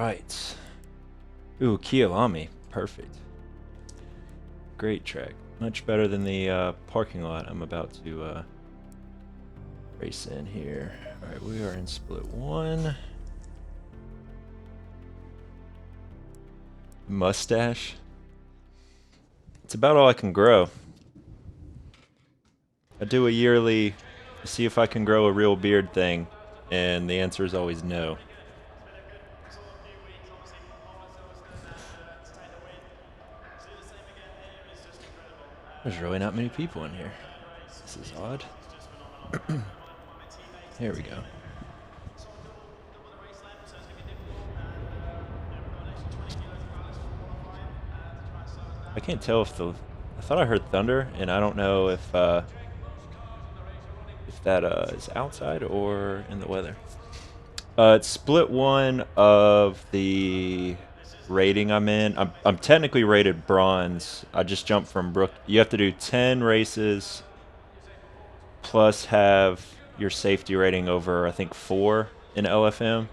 right. Ooh, Kiyo. Perfect. Great track. Much better than the parking lot I'm about to race in here. Alright, we are in split 1. Mustache. It's about all I can grow. I do a yearly, see if I can grow a real beard thing, and the answer is always no. There's really not many people in here. This is odd. Here we go. I can't tell if the... I thought I heard thunder, and I don't know if that is outside or in the weather. It's split 1 of the rating I'm in. I'm technically rated bronze. I just jumped from Brook. You have to do 10 races plus have your safety rating over, I think, 4 in LFM.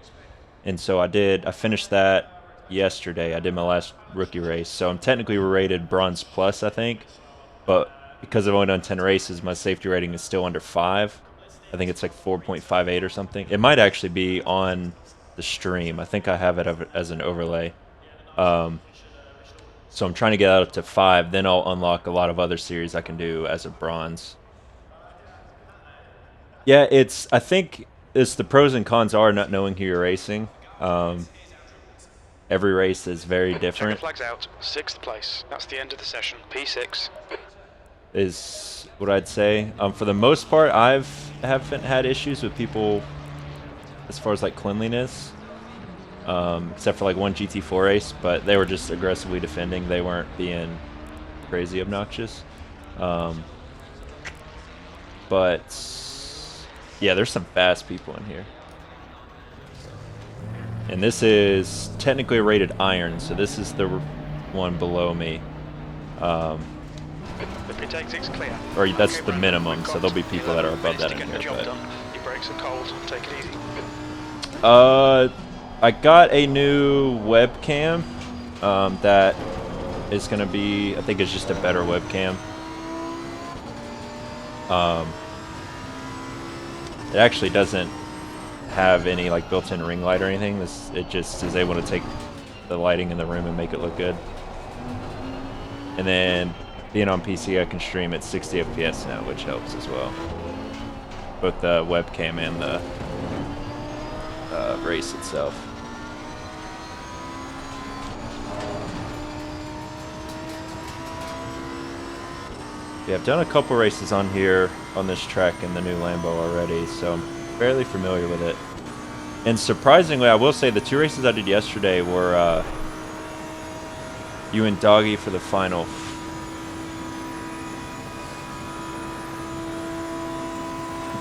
And so I finished that yesterday. I did my last rookie race. So I'm technically rated bronze plus, I think. But because I've only done 10 races, my safety rating is still under 5. I think it's like 4.58 or something. It might actually be on the stream. I think I have it as an overlay. So I'm trying to get out up to 5. Then I'll unlock a lot of other series I can do as a bronze. Yeah, I think it's the pros and cons are not knowing who you're racing. Every race is very different. Checker flags out. 6th place. That's the end of the session. P6. Is what I'd say. For the most part, I haven't had issues with people as far as like cleanliness, except for like one GT4 race, but they were just aggressively defending. They weren't being crazy obnoxious. But yeah, there's some fast people in here. And this is technically rated iron, so this is the one below me. Clear. Or that's the minimum, so there'll be people that are above that in here. Your brakes are cold. Take it easy. I got a new webcam that is going to be, I think it's just a better webcam. It actually doesn't have any like built-in ring light or anything. It just is able to take the lighting in the room and make it look good. And then being on PC, I can stream at 60 FPS now, which helps as well. Both the webcam and the race itself. Yeah, I've done a couple races on here on this track in the new Lambo already, so I'm fairly familiar with it. And surprisingly, I will say the 2 races I did yesterday were you and Doggy for the final.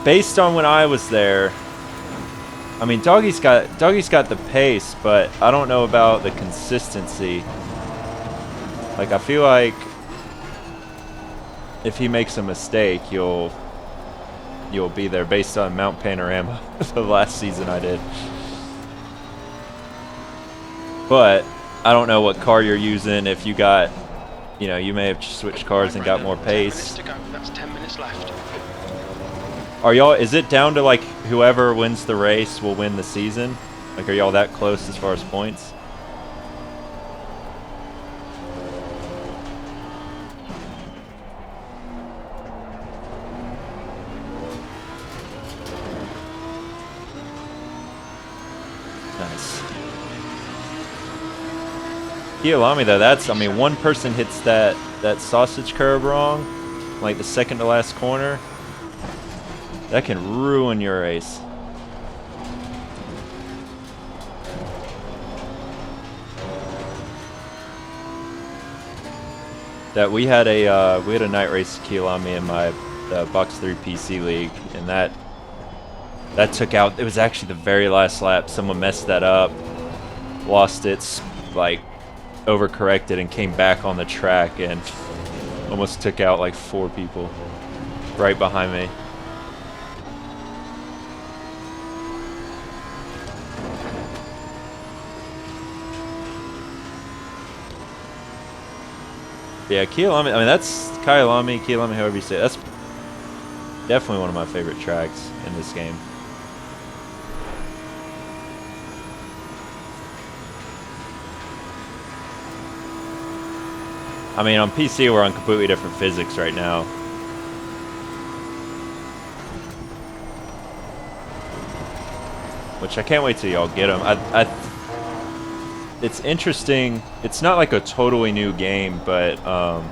Based on when I was there, I mean, Doggy's got the pace, but I don't know about the consistency. Like, I feel like if he makes a mistake, you'll be there based on Mount Panorama the last season I did. But I don't know what car you're using. If you got, you may have switched cars and got more pace. 10 minutes to go. That's 10 minutes left. Is it down to like whoever wins the race will win the season? Like, are y'all that close as far as points? Nice. Kiyo, though, I mean, one person hits that sausage curve wrong, like the second to last corner. That can ruin your race. That we had a night race Kiyo in my Box 3 PC league, and that took out. It was actually the very last lap. Someone messed that up, lost its like overcorrected, and came back on the track and almost took out like 4 people right behind me. Yeah, Kyalami. I mean, that's Kyalami, however you say it. That's definitely one of my favorite tracks in this game. I mean, on PC, we're on completely different physics right now. Which I can't wait till y'all get them. It's interesting. It's not like a totally new game, but I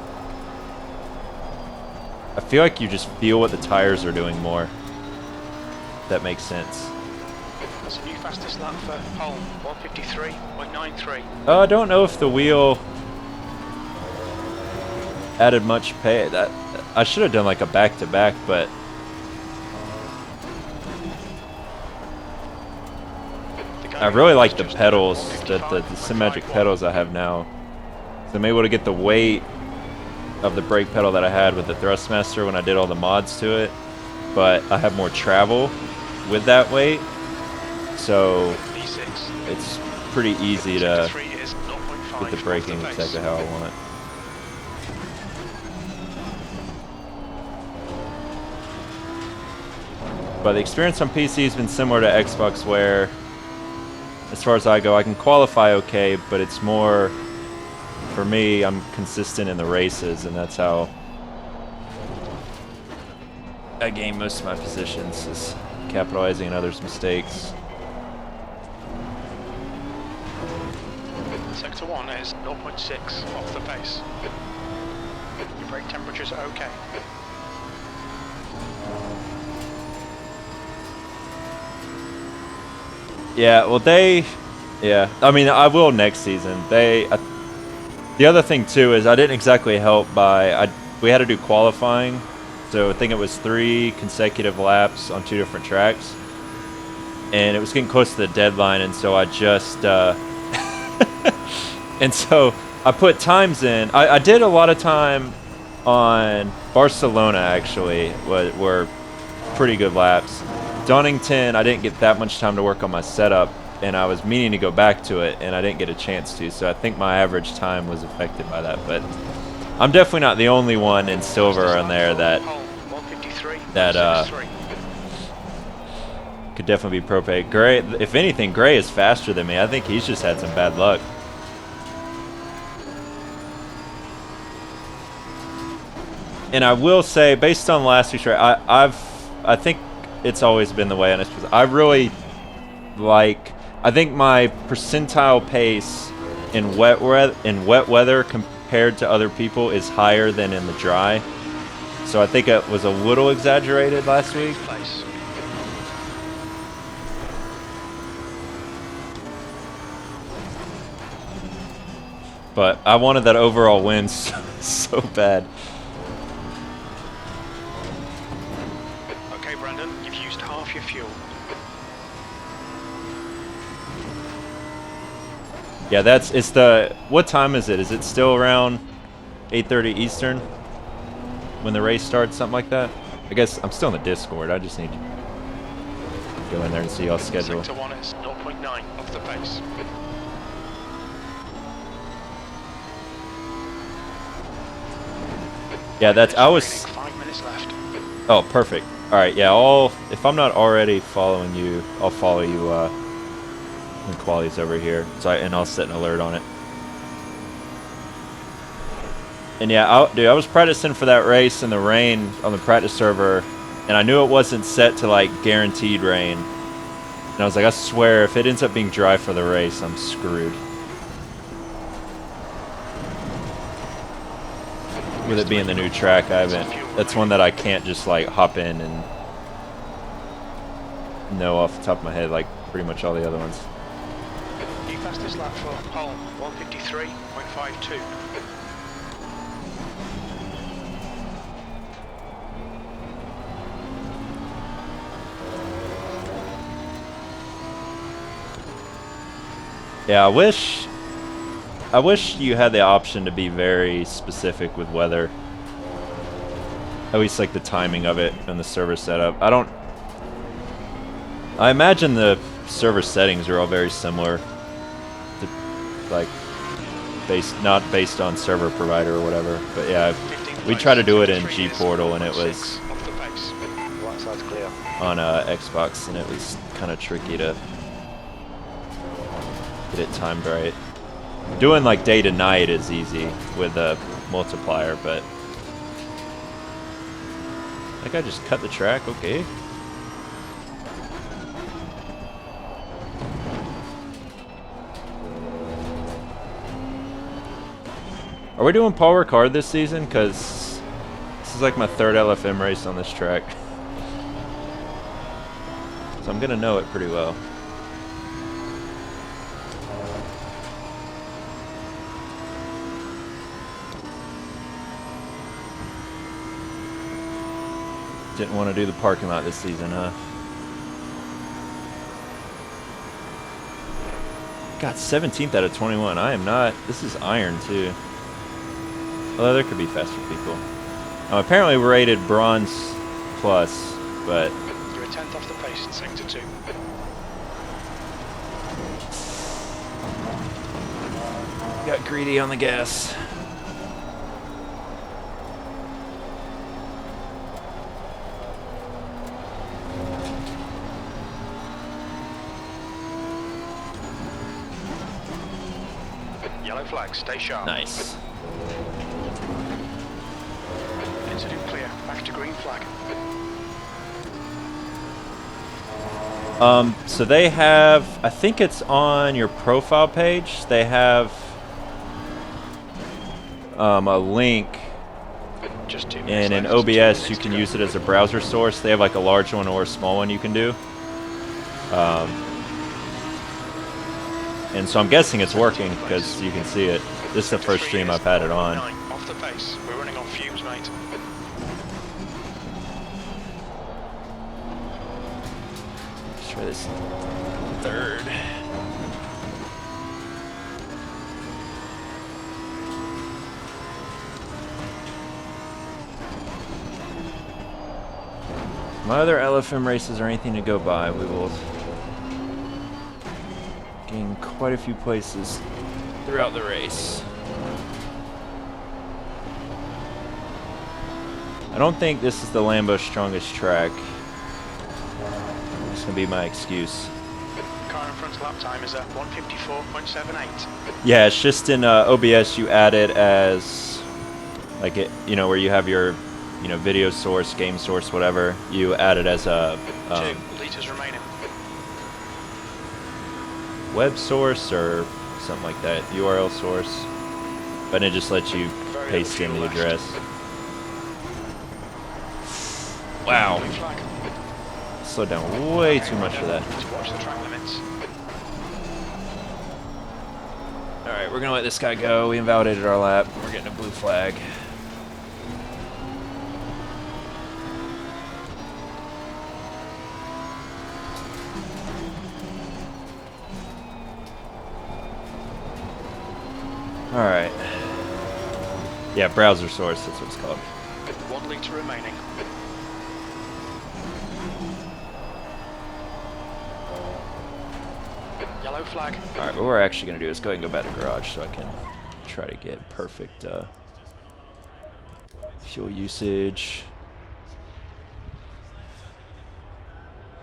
feel like you just feel what the tires are doing more. If that makes sense. That's a new fastest lap for Pole, 153.93. I don't know if the wheel added much pay. That I should have done like a back-to-back, but I really like the pedals, the Simagic pedals I have now. So I'm able to get the weight of the brake pedal that I had with the Thrustmaster when I did all the mods to it, but I have more travel with that weight, so it's pretty easy to get the braking exactly how I want it. But the experience on PC has been similar to Xbox, where as far as I go, I can qualify okay, but it's more, for me, I'm consistent in the races, and that's how I gain most of my positions, is capitalizing on others' mistakes. Sector 1 is 0.6 off the pace. Your brake temperatures are okay. Yeah, well, yeah, I mean, I will next season. The other thing too is I didn't exactly help by, we had to do qualifying, so I think it was 3 consecutive laps on 2 different tracks, and it was getting close to the deadline, and so I just, and so I put times in. I did a lot of time on Barcelona, actually, were pretty good laps. Donington, I didn't get that much time to work on my setup, and I was meaning to go back to it, and I didn't get a chance to, so I think my average time was affected by that. But I'm definitely not the only one in silver on there that could definitely be propane. Gray, if anything, Gray is faster than me. I think he's just had some bad luck. And I will say, based on last week's race, I think it's always been the way on this. I really like, I think my percentile pace in wet weather compared to other people is higher than in the dry. So I think it was a little exaggerated last week. But I wanted that overall win so bad. Okay, Brandon, you've used half your fuel. Yeah, what time is it? Is it still around 8:30 Eastern when the race starts, something like that? I guess I'm still in the Discord. I just need to go in there and see y'all's schedule. Sector 1 is 0.9 off the pace. Yeah, I was 5 minutes left. Oh, perfect. All right, yeah, if I'm not already following you, I'll follow you when quality's over here. And I'll set an alert on it. And yeah, dude, I was practicing for that race in the rain on the practice server, and I knew it wasn't set to like guaranteed rain. And I was like, I swear, if it ends up being dry for the race, I'm screwed. With it being the new track, that's one that I can't just like hop in and know off the top of my head like pretty much all the other ones. New fastest lap for Pole, 153.52. Yeah, I wish you had the option to be very specific with weather. At least like the timing of it and the server setup. I imagine the server settings are all very similar. not based on server provider or whatever. But yeah, 15 we place, tried to do it in 23 G is Portal, and it 4.6 was off the pace. Right side's clear. on Xbox, and it was kind of tricky to get it timed right. Doing like day to night is easy with a multiplier, but that guy just cut the track. Okay. Are we doing Paul Ricard this season? Because this is like my third LFM race on this track. So I'm going to know it pretty well. Didn't want to do the parking lot this season, huh? Got 17th out of 21. I am not. This is iron, too. Although there could be faster people. Apparently we're rated bronze plus, but You're a 10th off the pace in sector 2. got greedy on the gas. Yellow flag, stay sharp. Nice. Incident clear, back to green flag. So they have, I think it's on your profile page, they have a link, Just 2 minutes and in left, 2 OBS minutes you to can go. use it as a browser source. They have like a large one or a small one you can do. And so I'm guessing it's working because you can see it. This is the first stream I've had it on. Off the pace. We're running on fumes, mate. Let's try this third. My other LFM races or anything to go by, we will gain quite a few places throughout the race. I don't think this is the Lambo's strongest track. It's gonna be my excuse. Car in front's lap time is at 154.78. Yeah, it's just in OBS you add it as like it, you know, where you have your, you know, video source, game source, whatever. You add it as a 2 litres remaining. web source or something like that, URL source. But it just lets you Very paste in little the fuel left. address. Wow, Green flag. slowed down way too much for that. To watch the track limits. Alright, we're gonna let this guy go. We invalidated our lap. We're getting a blue flag. Alright. Yeah, browser source, that's what it's called. 1 litre remaining. Yellow flag. Alright, what we're actually going to do is go ahead and go back to garage so I can try to get perfect fuel usage.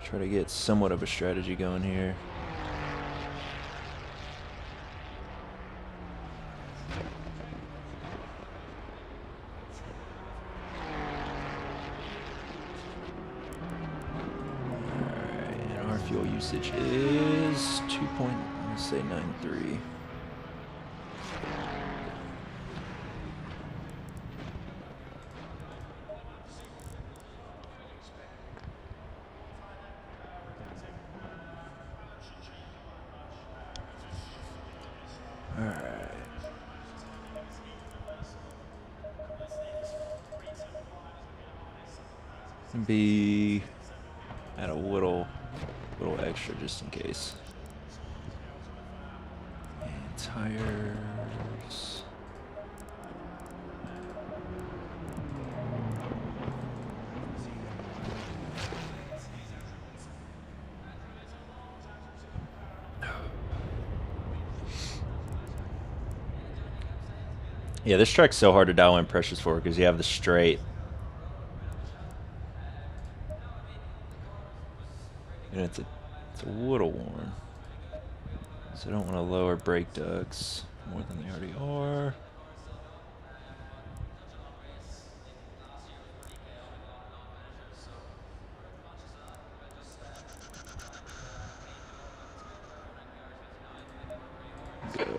Try to get somewhat of a strategy going here. Alright, and our fuel usage is 2.93. Alright. Be add a little extra just in case. And tires. Yeah, this track's so hard to dial in pressures for because you have the straight. And it's a little worn. So I don't want to lower brake ducts more than they already are.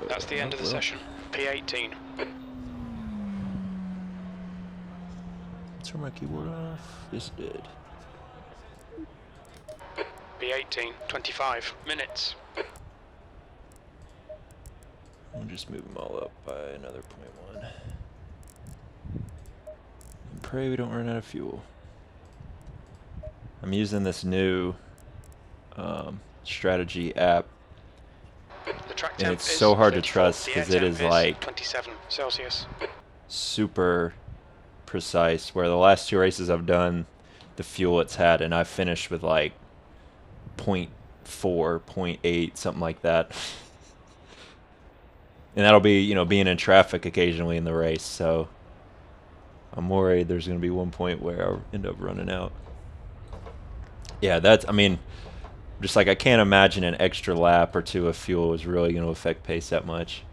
That's the end of the session. P18. Turn my keyboard off. Yes, it did. P18. 25 minutes. I'll just move them all up by another 0.1. And pray we don't run out of fuel. I'm using this new strategy app. The track And temp it's is so hard to 34. trust The because air it temp is like 27 Celsius. super precise. Where the last 2 races I've done, the fuel it's had, and I've finished with like 0.4, 0.8, something like that. And that'll be, you know, being in traffic occasionally in the race. So I'm worried there's going to be one point where I'll end up running out. Yeah, that's, I mean, just like I can't imagine an extra lap or 2 of fuel is really going to affect pace that much.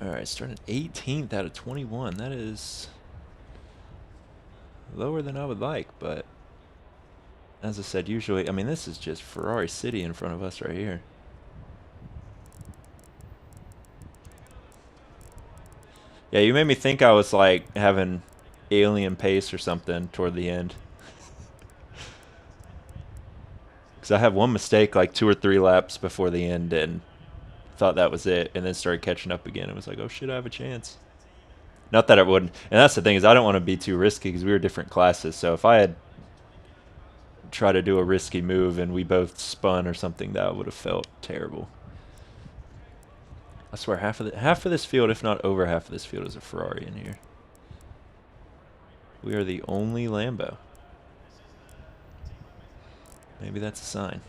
Alright, starting 18th out of 21. That is lower than I would like, but as I said, usually, I mean, this is just Ferrari City in front of us right here. Yeah, you made me think I was like having alien pace or something toward the end. Because I had one mistake like 2 or 3 laps before the end and thought that was it, and then started catching up again. It was like, oh shit, I have a chance. Not that it wouldn't. And that's the thing, is I don't want to be too risky because we were different classes. So if I had tried to do a risky move and we both spun or something, that would have felt terrible. I swear half of this field, if not over half of this field, is a Ferrari in here. We are the only Lambo. Maybe that's a sign.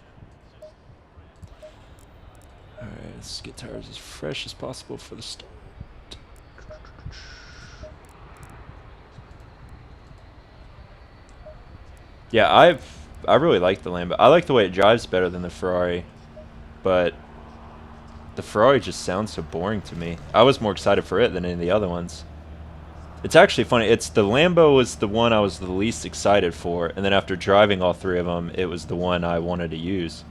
Alright, let's get tires as fresh as possible for the start. Yeah, I really like the Lambo. I like the way it drives better than the Ferrari, but the Ferrari just sounds so boring to me. I was more excited for it than any of the other ones. It's actually funny. It's the Lambo was the one I was the least excited for, and then after driving all 3 of them, it was the one I wanted to use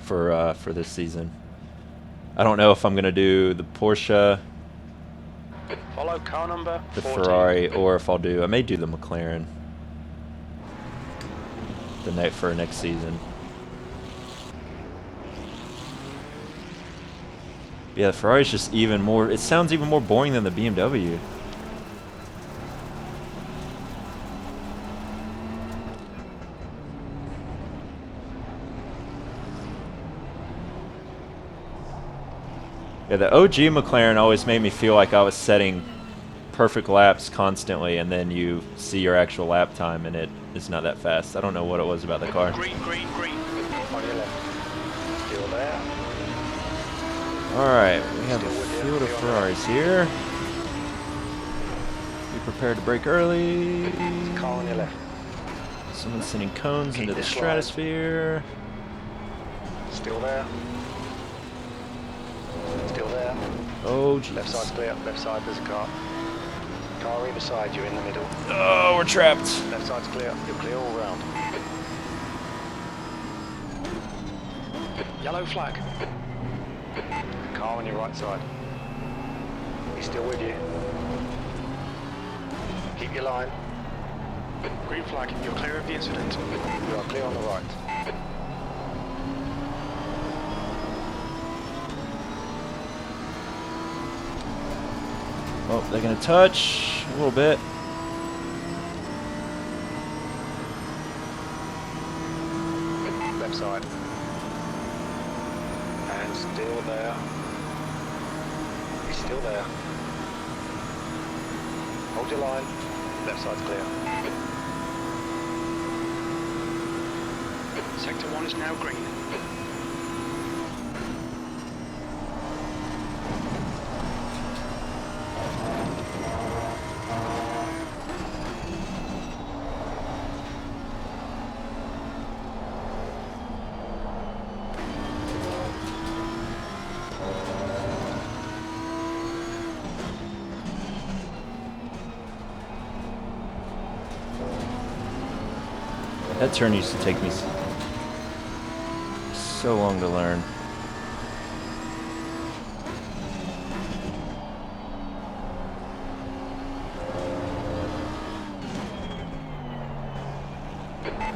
for this season. I don't know if I'm gonna do the Porsche, Follow car number the 14. Ferrari, or if I may do the McLaren for next season. Yeah, the Ferrari's just even more, it sounds even more boring than the BMW. Yeah, the OG McLaren always made me feel like I was setting perfect laps constantly, and then you see your actual lap time and it is not that fast. I don't know what it was about the car. Green, green, green. On your left. Still there. Alright, we have a field of Ferraris here. Be prepared to brake early. Car on your left. Someone's sending cones into the stratosphere. Still there. Still there. Oh, jeez. Left side's clear. Left side, there's a car. Car either side, you're in the middle. Oh, we're trapped. Left side's clear. You're clear all round. Yellow flag. Car on your right side. He's still with you. Keep your line. Green flag. You're clear of the incident. You are clear on the right. Oh, they're going to touch a little bit. Left side. And still there. He's still there. Hold your line. Left side's clear. Sector 1 is now green. That turn used to take me so long to learn.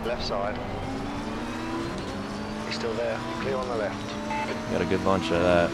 Left side. He's still there. Clear on the left. Got a good launch out of that.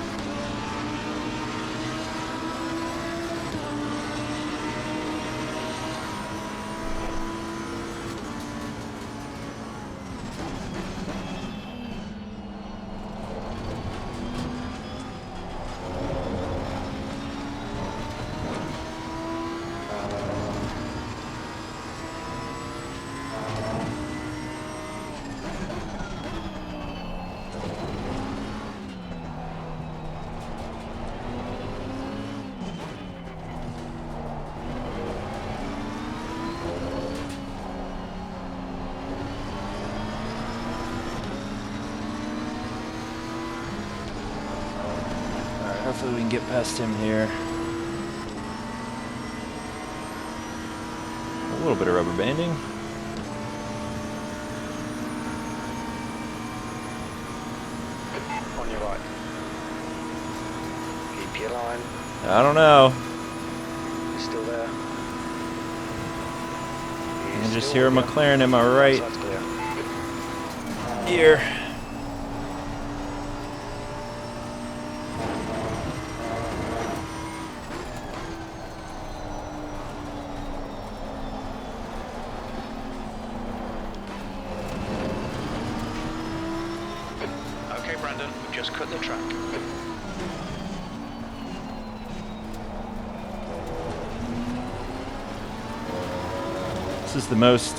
Hopefully we can get past him here. A little bit of rubber banding. On your right. Keep your line. I don't know. He's still there. I can just hear a McLaren in my right Side's clear. ear. Okay, Brandon, we've just cut the track. This is the most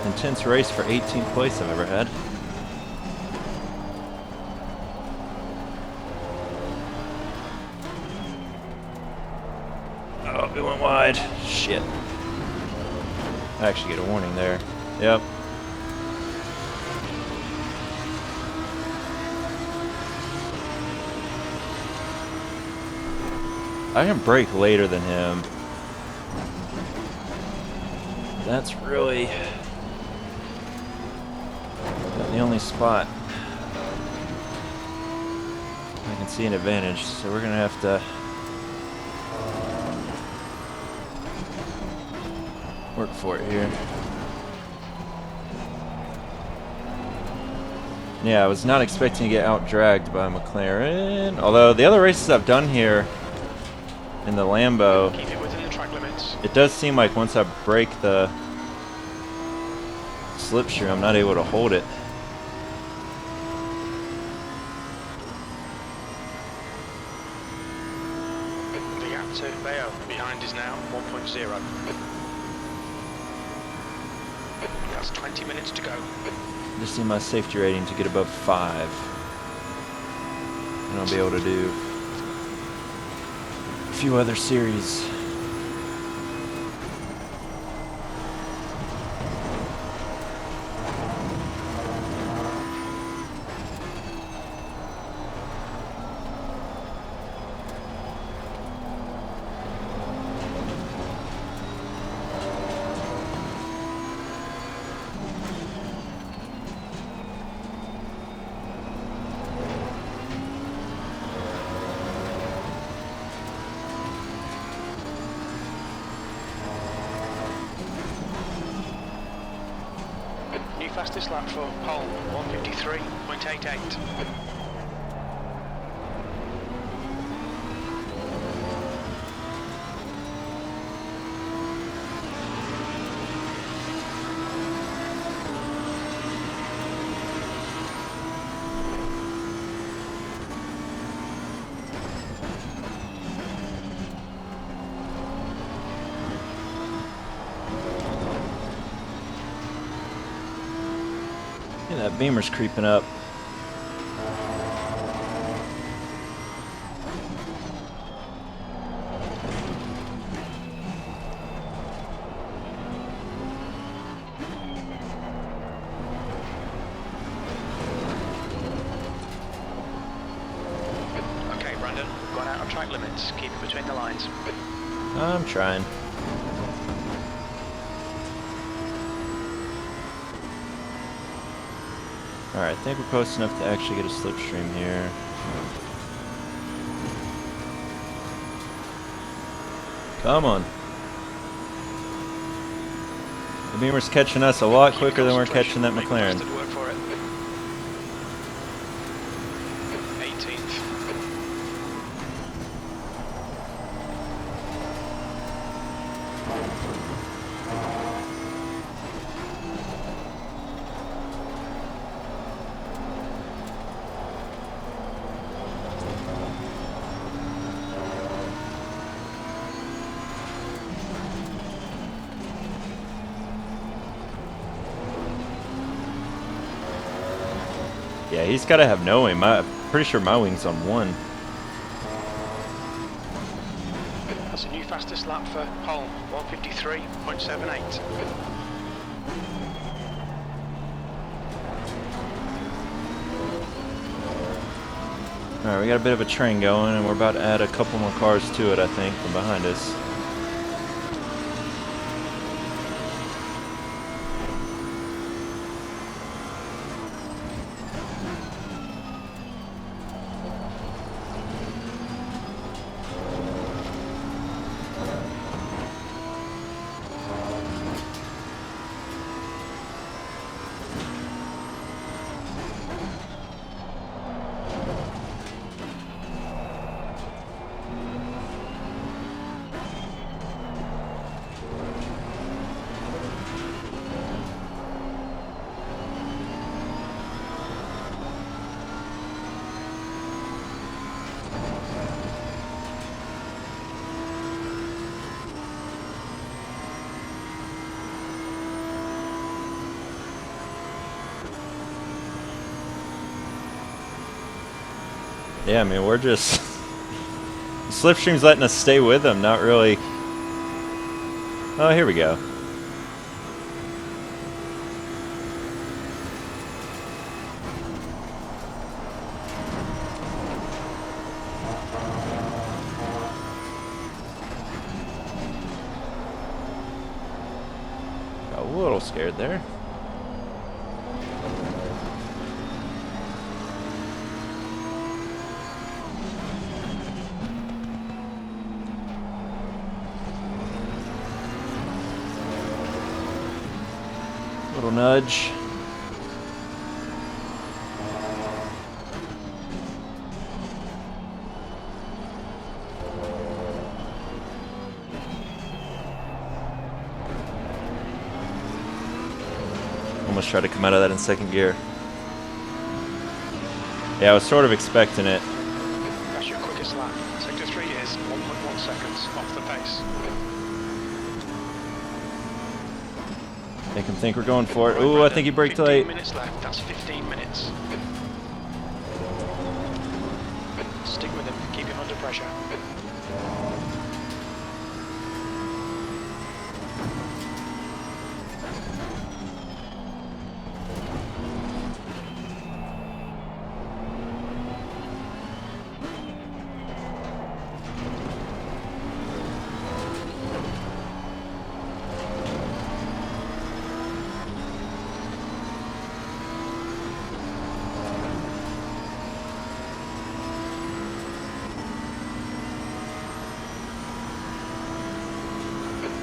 intense race for 18th place I've ever had. Oh, it went wide. Shit. I actually get a warning there. Yep. I can brake later than him. That's really the only spot I can see an advantage, so we're gonna have to work for it here. Yeah, I was not expecting to get out-dragged by McLaren, although the other races I've done here in the Lambo, Keep it within the track limits. it does seem like once I break the slipstream, I'm not able to hold it. The gap to Bayo behind is now 1.0. That's 20 minutes to go. Just need my safety rating to get above 5. And I'll be able to do a few other series. New fastest lap for Paul, 1:53.88. That beamer's creeping up. Okay, Brandon, we've gone out of track limits. Keep it between the lines. I'm trying. Alright, I think we're close enough to actually get a slipstream here. Come on. The beamer's catching us a lot quicker than we're catching that McLaren. Work for it. 18th. Yeah, he's got to have no wing. I'm pretty sure my wing's on 1. That's a new fastest lap for Holm, 153.78. Alright, we got a bit of a train going, and we're about to add a couple more cars to it, I think, from behind us. Yeah, I mean, we're just... Slipstream's letting us stay with them, not really... Oh, here we go. Got a little scared there. Little nudge. Almost tried to come out of that in second gear. Yeah, I was sort of expecting it. That's your quickest lap. Sector 3 is 1.1 seconds off the pace. Make him think we're going for it. Ooh, I think he braked 15 late. minutes left. That's 15 minutes. Stick with him. Keep him under pressure.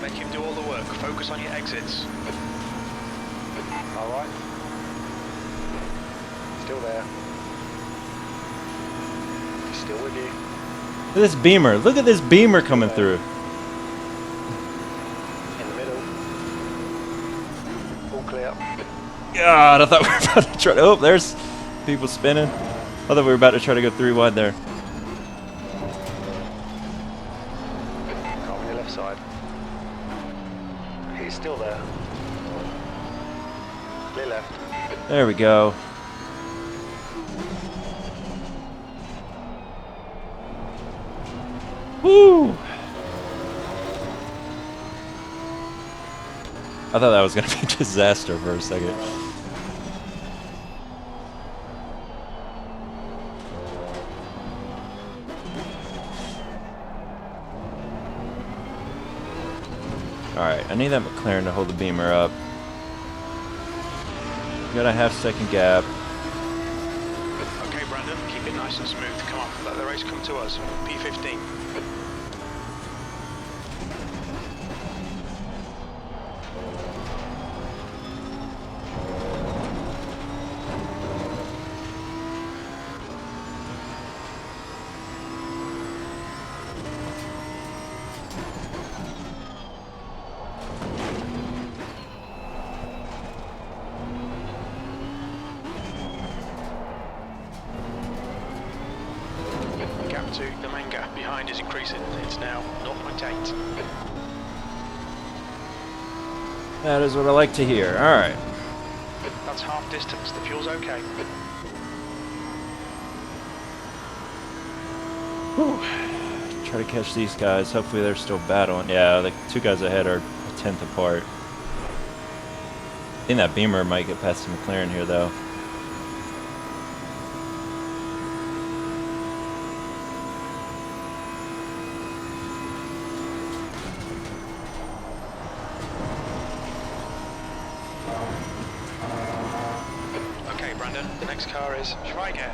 Make him do all the work. Focus on your exits. Alright. Still there. Still with you. Look at this beamer. Look at this beamer coming through. In the middle. All clear. God, I thought we were about to try to... Oh, there's people spinning. I thought we were about to try to go 3 wide there. Car on your left side. He's still there. Clear left. There we go. Woo! I thought that was going to be a disaster for a second. Alright, I need that McLaren to hold the Beamer up. Got a half-second gap. Okay, Brandon, keep it nice and smooth. Come on, let the race come to us. P15. Gap to the main gap behind is increasing. It's now 0.8. That is what I like to hear. Alright. That's half distance. The fuel's okay. Whew. Try to catch these guys. Hopefully they're still battling. Yeah, the two guys ahead are a tenth apart. I think that Beamer might get past the McLaren here, though. Okay, Brandon, the next car is Schweiger.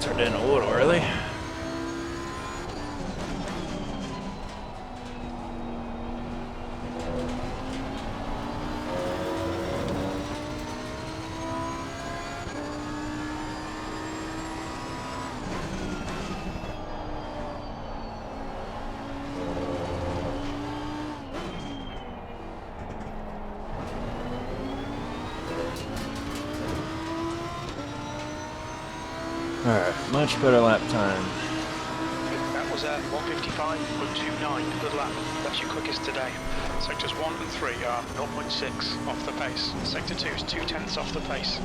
Turned in a little early. Alright, much better lap time. That was a 1:55.29. Good lap. That's your quickest today. Sectors 1 and 3 are 0.6 off the pace. Sector 2 is 0.2 off the pace.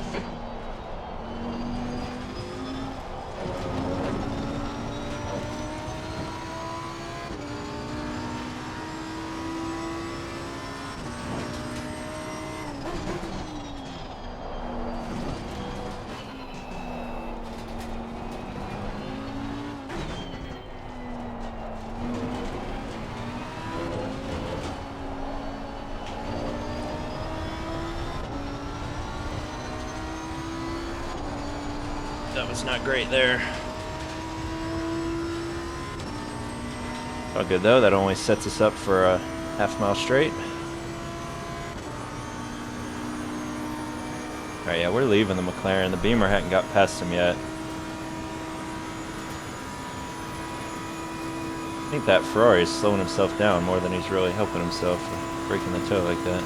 That was not great there. All good though, that only sets us up for a half-mile straight. Alright, yeah, we're leaving the McLaren. The Beamer hadn't got past him yet. I think that Ferrari is slowing himself down more than he's really helping himself with breaking the toe like that.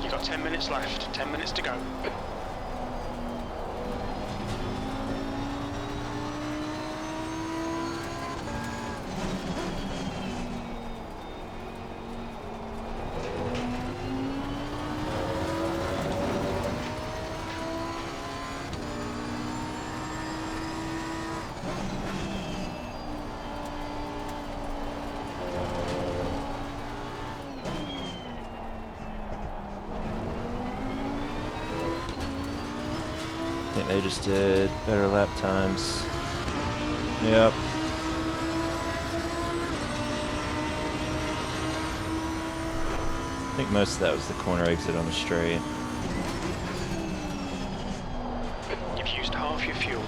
You've got 10 minutes left, 10 minutes to go. I think they just did better lap times. Yep. I think most of that was the corner exit on the straight. You've used half your fuel.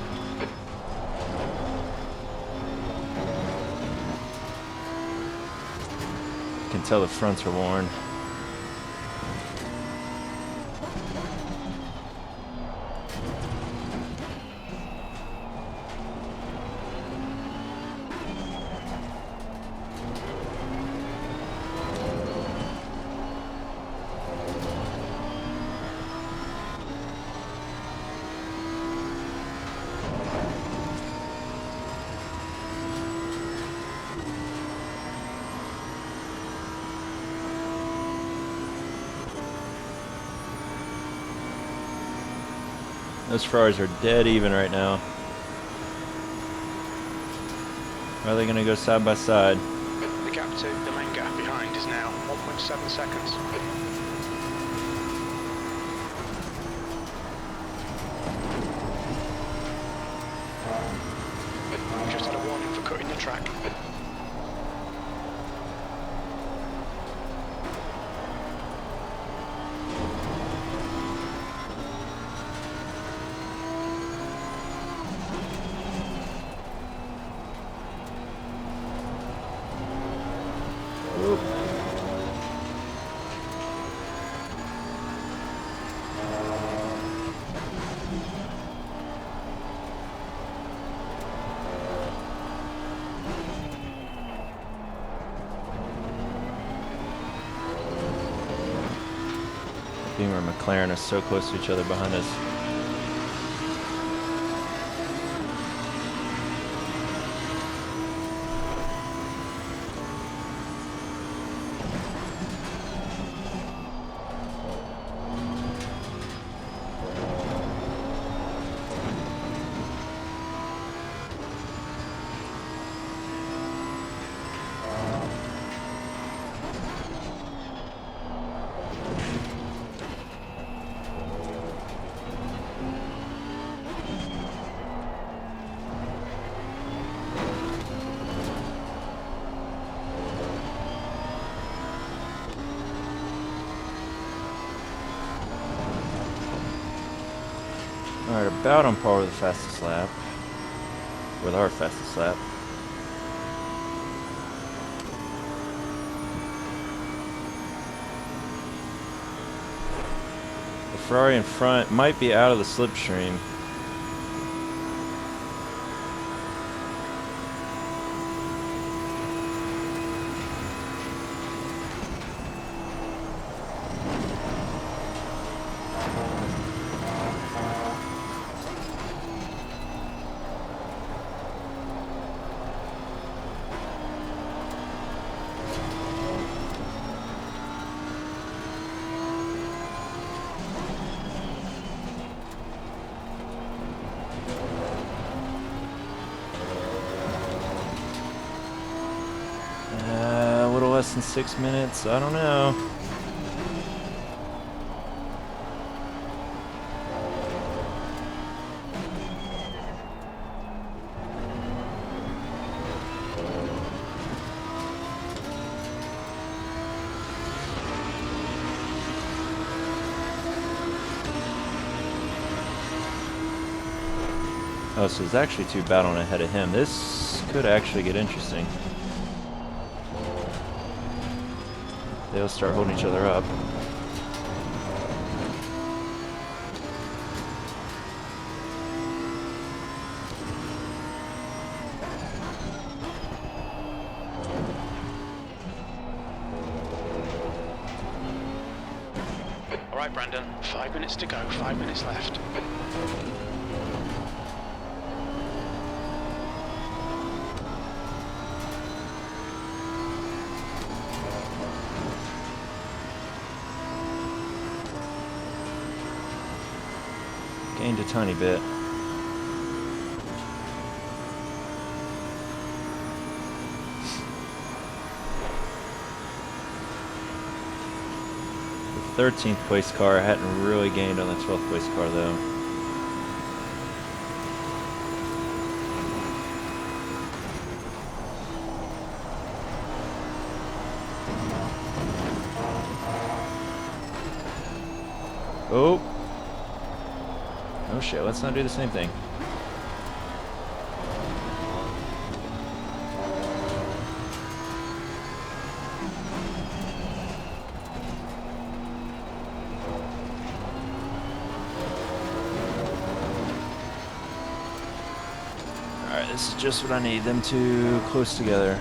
You can tell the fronts are worn. Those Ferraris are dead even right now. Are they going to go side by side? The gap to the main gap behind is now 1.7 seconds. Just had a warning for cutting the track. Beamer and McLaren are so close to each other behind us. Alright, about on par with the fastest lap. With our fastest lap. The Ferrari in front might be out of the slipstream. A little less than 6 minutes, I don't know. Oh, so there's actually two battling ahead of him. This could actually get interesting. They'll start holding each other up. All right, Brandon, 5 minutes to go, 5 minutes left. Gained a tiny bit. The 13th place car hadn't really gained on the 12th place car though. Oh! Oh shit, let's not do the same thing. Alright, this is just what I need, them two close together.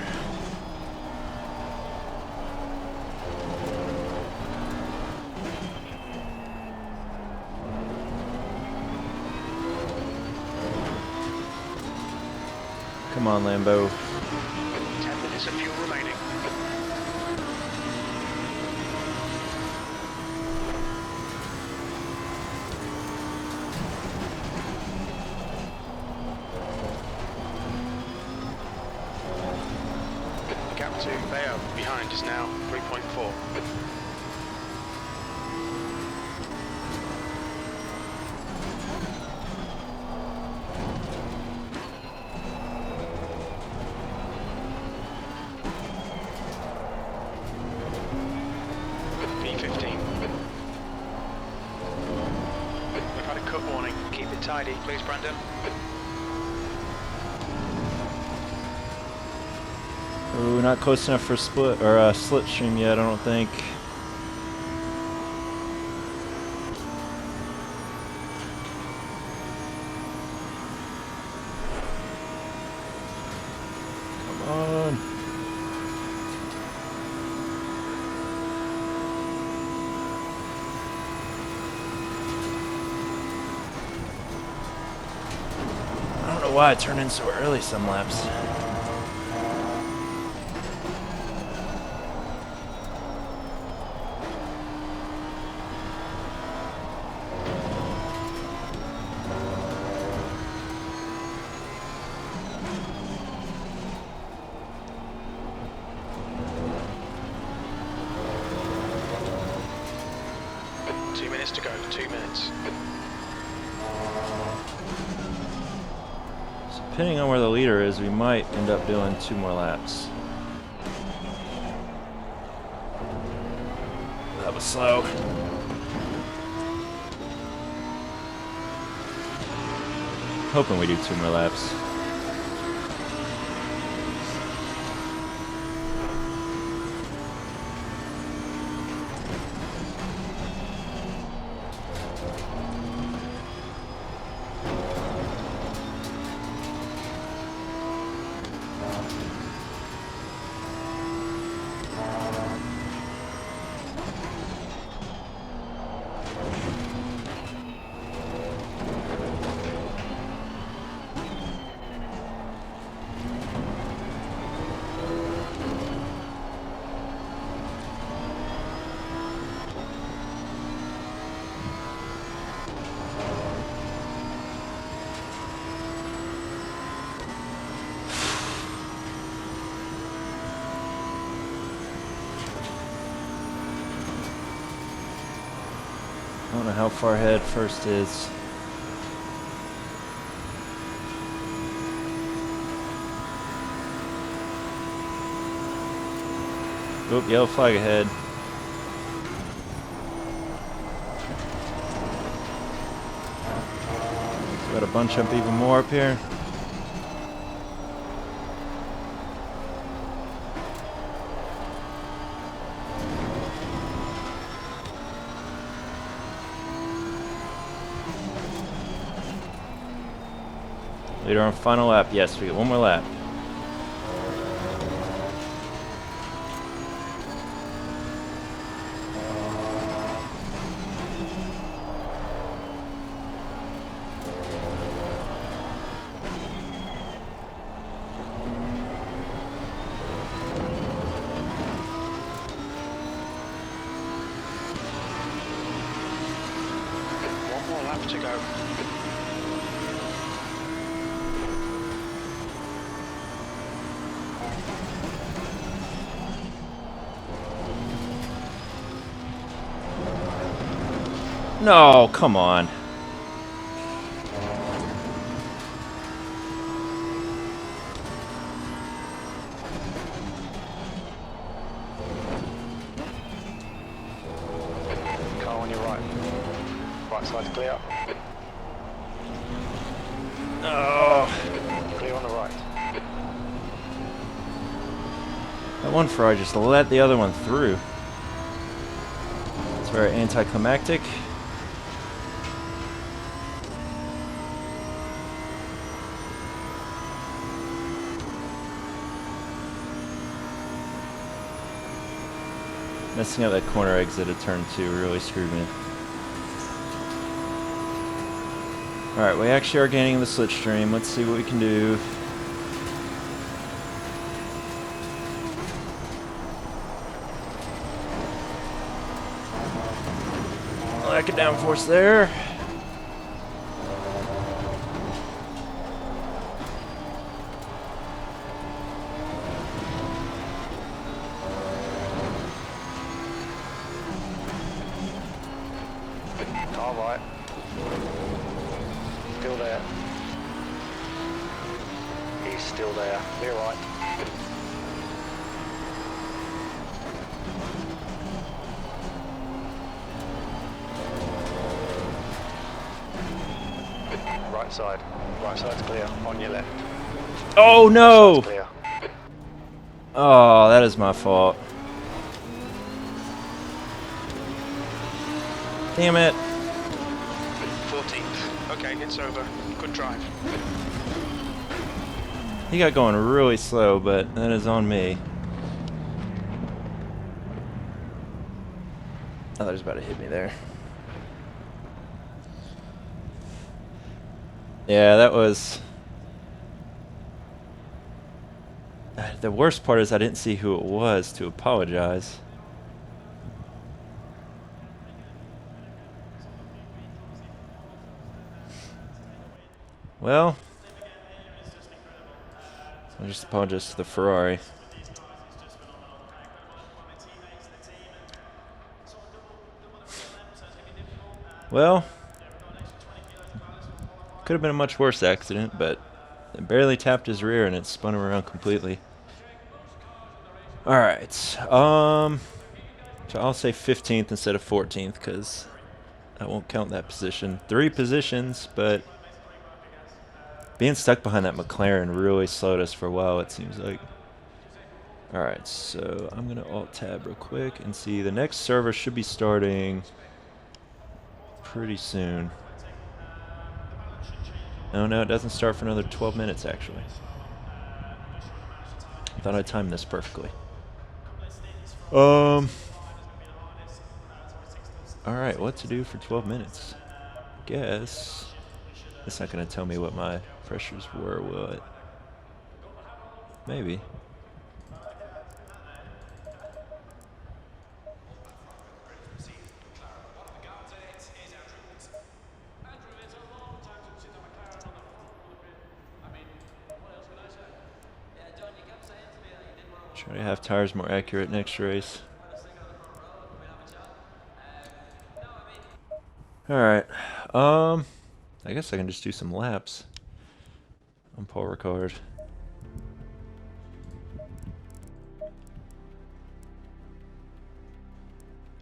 Come on, Lambo. 10 minutes of fuel remaining. gap to Bayo behind is now 3.4. P15. We've had a cut warning. Keep it tidy, please, Brandon. Ooh, not close enough for split or slipstream yet, I don't think. Come on. I don't know why I turn in so early some laps. To go, 2 minutes. So depending on where the leader is, we might end up doing 2 more laps. That was slow. Hoping we do 2 more laps. I don't know how far ahead first is. Oop, yellow flag ahead. Got to bunch up even more up here. Leader on final lap. Yes, we get 1 more lap. One more lap to go. No, come on. Car on your right. Right side's clear. No. Clear on the right. That one Ferrari just let the other one through. It's very anticlimactic. Messing up that corner exit at turn 2 really screwed me. Alright, we actually are gaining the slipstream. Let's see what we can do. Lack of downforce there. Car right. Still there. He's still there. Clear right. Right side. Right side's clear. On your left. Oh no! Clear. Oh, that is my fault. Damn it. 14th. Okay, it's over. Good drive. He got going really slow, but that is on me. Oh, there's about to hit me there. Yeah, that was... The worst part is I didn't see who it was to apologize. Well, I'll just apologize to the Ferrari. Well, could have been a much worse accident, but it barely tapped his rear and it spun him around completely. Alright, so I'll say 15th instead of 14th because I won't count that position. 3 positions, but being stuck behind that McLaren really slowed us for a while, it seems like. Alright, so I'm going to Alt-Tab real quick and see the next server should be starting pretty soon. Oh no, it doesn't start for another 12 minutes actually. Thought I timed this perfectly. Alright, what to do for 12 minutes? Guess it's not going to tell me what my pressures were, will it? Maybe. Try to have tires more accurate next race. Alright, I guess I can just do some laps on Paul Ricard.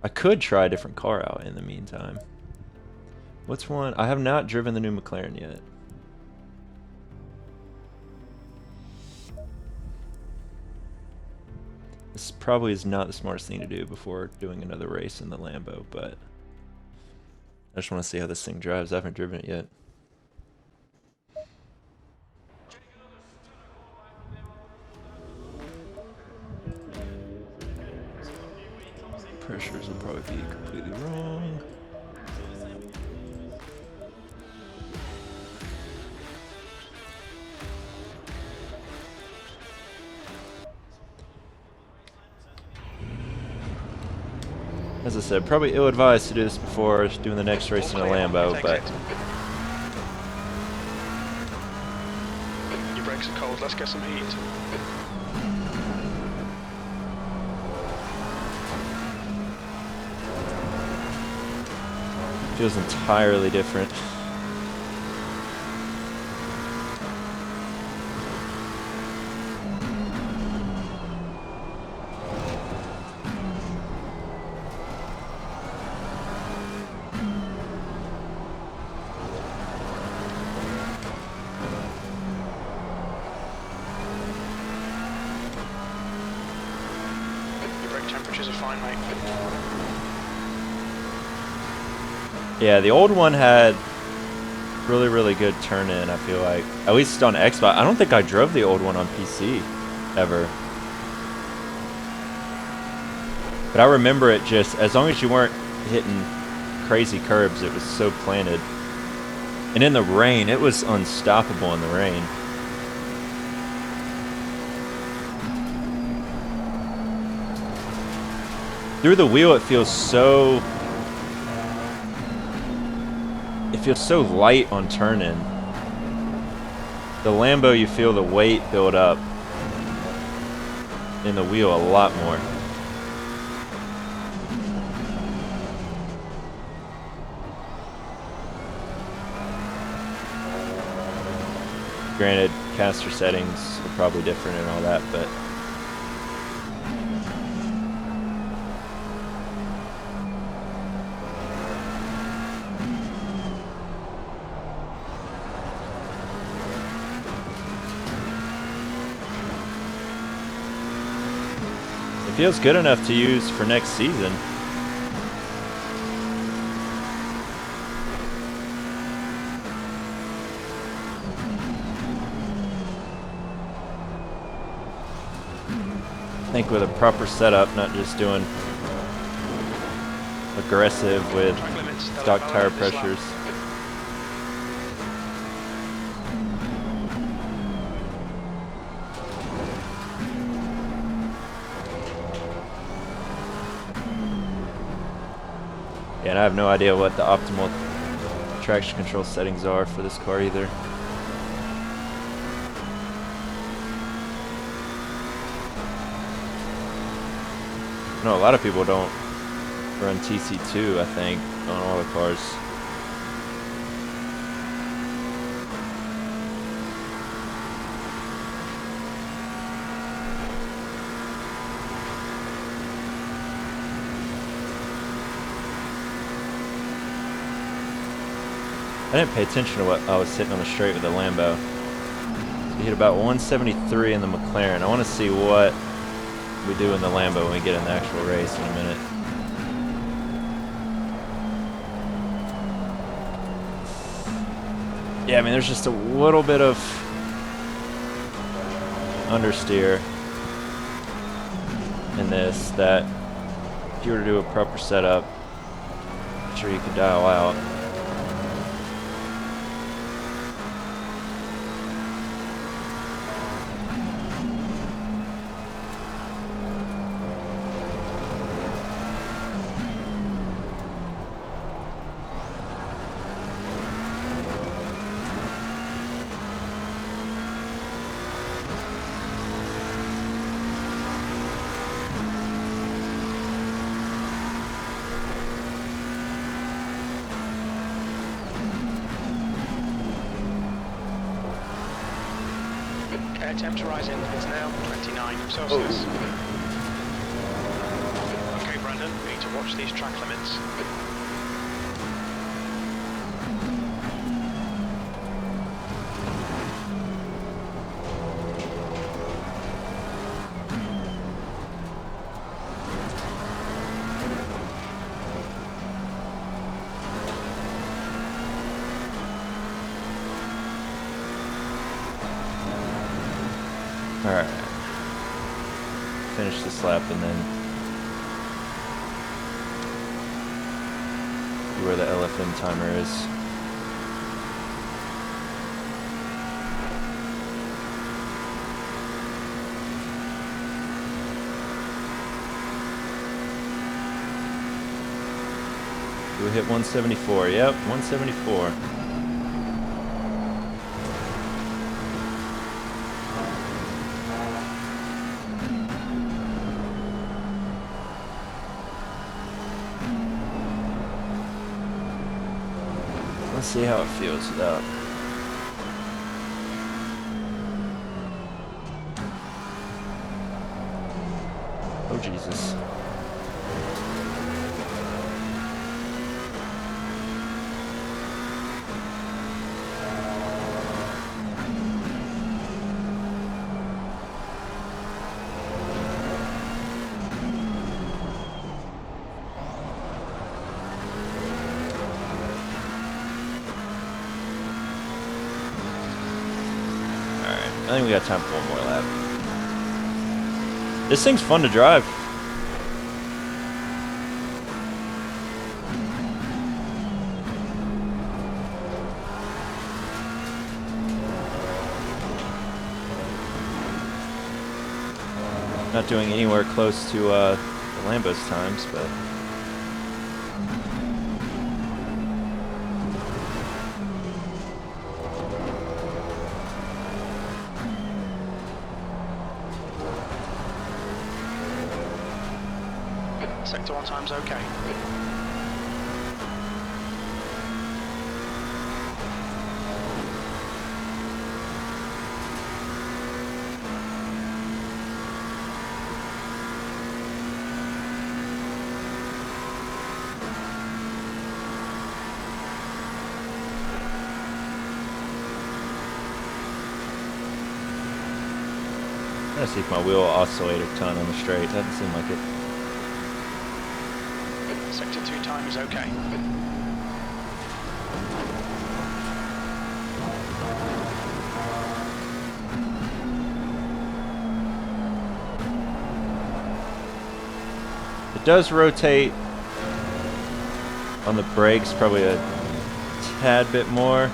I could try a different car out in the meantime. What's one? I have not driven the new McLaren yet. This probably is not the smartest thing to do before doing another race in the Lambo, but I just want to see how this thing drives. I haven't driven it yet. Pressures will probably be completely wrong. As I said, probably ill-advised to do this before doing the next race in a Lambo, but... Your brakes are cold, let's get some heat. Feels entirely different. Yeah, the old one had really good turn-in, I feel like. At least on Xbox. I don't think I drove the old one on PC, ever. But I remember it just, as long as you weren't hitting crazy curbs, it was so planted. And in the rain, it was unstoppable in the rain. Through the wheel, it feels so... It feels so light on turn-in. The Lambo, you feel the weight build up in the wheel a lot more. Granted, caster settings are probably different and all that, but it feels good enough to use for next season. I think with a proper setup, not just doing aggressive with stock tire pressures. Yeah, and I have no idea what the optimal traction control settings are for this car either. No, a lot of people don't run TC2, I think, on all the cars. I didn't pay attention to what I was hitting on the straight with the Lambo. So we hit about 173 in the McLaren. I want to see what we do in the Lambo when we get in the actual race in a minute. Yeah, I mean, there's just a little bit of understeer in this that if you were to do a proper setup, I'm sure you could dial out. Air temps rising, it's now 29 Celsius. Okay, Brandon, we need to watch these track limits. Alright. Finish this lap and then see where the LFM timer is. We hit 174. Yep, 174. Let's see how it feels without. Oh, Jesus. I think we got time for one more lap. This thing's fun to drive. Not doing anywhere close to the Lambo's times, but Sector 1 time's okay. Trying to see if my wheel will oscillate a ton on the straight. Doesn't seem like it. Sector 2 time is okay. It does rotate on the brakes, probably a tad bit more.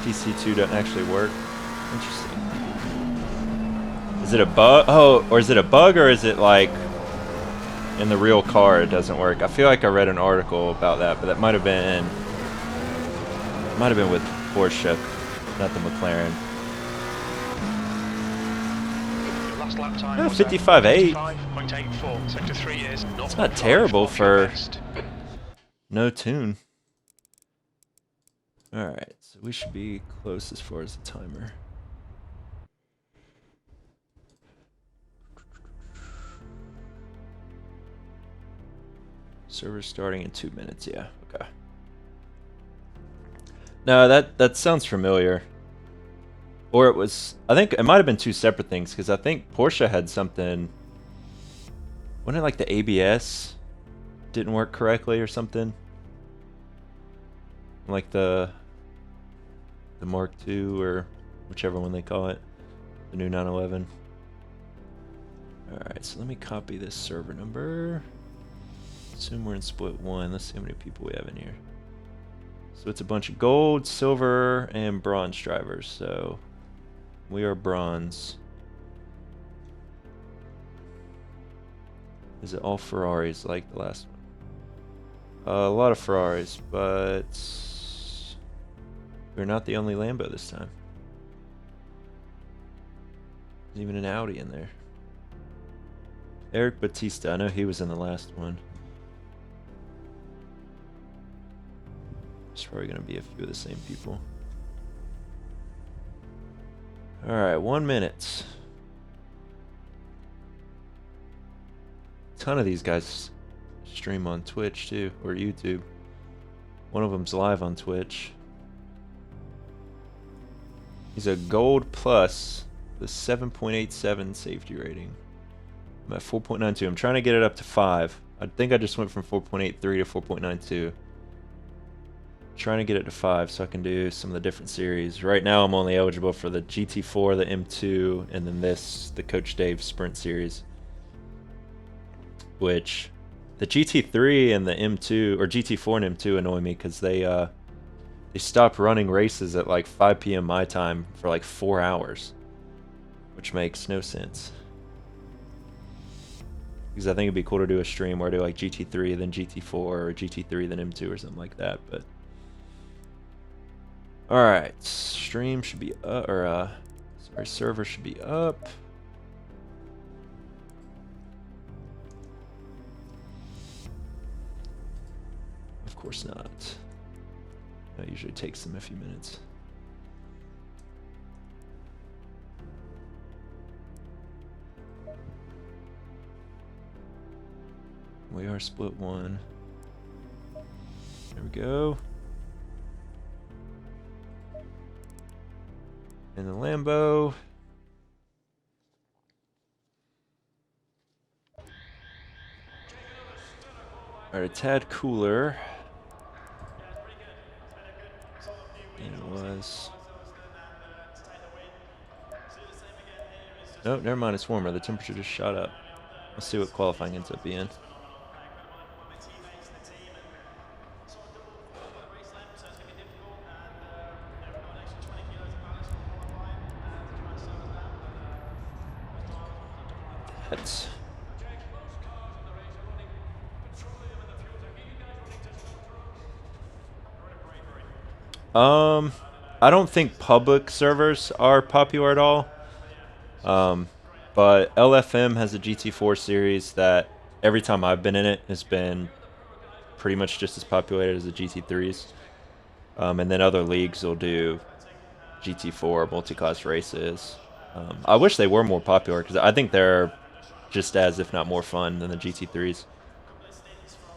TC2 doesn't actually work. Interesting. Is it a bug? Oh, or is it a bug, or is it like in the real car it doesn't work? I feel like I read an article about that, but that might have been with Porsche, not the McLaren. Your last lap time Yeah, was 55.8. 55.84. Sector 3 is not It's not terrible off your for best. no tune. Alright, so we should be close as far as the timer. Server starting in 2 minutes, yeah, okay. No, that sounds familiar. Or it was, I think it might have been two separate things, because I think Porsche had something, wasn't it like the ABS didn't work correctly or something? Like the Mark II, or whichever one they call it, the new 911. Alright, so let me copy this server number. Assume we're in split 1. Let's see how many people we have in here. So it's a bunch of gold, silver, and bronze drivers. So we are bronze. Is it all Ferraris like the last one? A lot of Ferraris, but we're not the only Lambo this time. There's even an Audi in there. Eric Batista, I know he was in the last one. It's probably going to be a few of the same people. Alright, 1 minute. A ton of these guys stream on Twitch too, or YouTube. One of them's live on Twitch. He's a gold plus the 7.87 safety rating. I'm at 4.92. I'm trying to get it up to 5. I think I just went from 4.83 to 4.92. Trying to get it to 5 so I can do some of the different series. Right now I'm only eligible for the GT4, the M2, and then the Coach Dave Sprint Series. Which, the GT3 and the M2, or GT4 and M2 annoy me because they stopped running races at like 5 p.m. my time for like 4 hours. Which makes no sense. Because I think it'd be cool to do a stream where I do like GT3, then GT4, or GT3, then M2 or something like that, but... Alright, stream should be up, or sorry, server should be up. Of course not. That usually takes them a few minutes. We are split 1. There we go. And the Lambo. Alright, a tad cooler than it was. Nope, never mind, it's warmer. The temperature just shot up. Let's see what qualifying ends up being. That's... I don't think public servers are popular at all. But LFM has a GT4 series that every time I've been in it has been pretty much just as populated as the GT3s. And then other leagues will do GT4 multi-class races. I wish they were more popular because I think they're just as, if not more fun than the GT3s.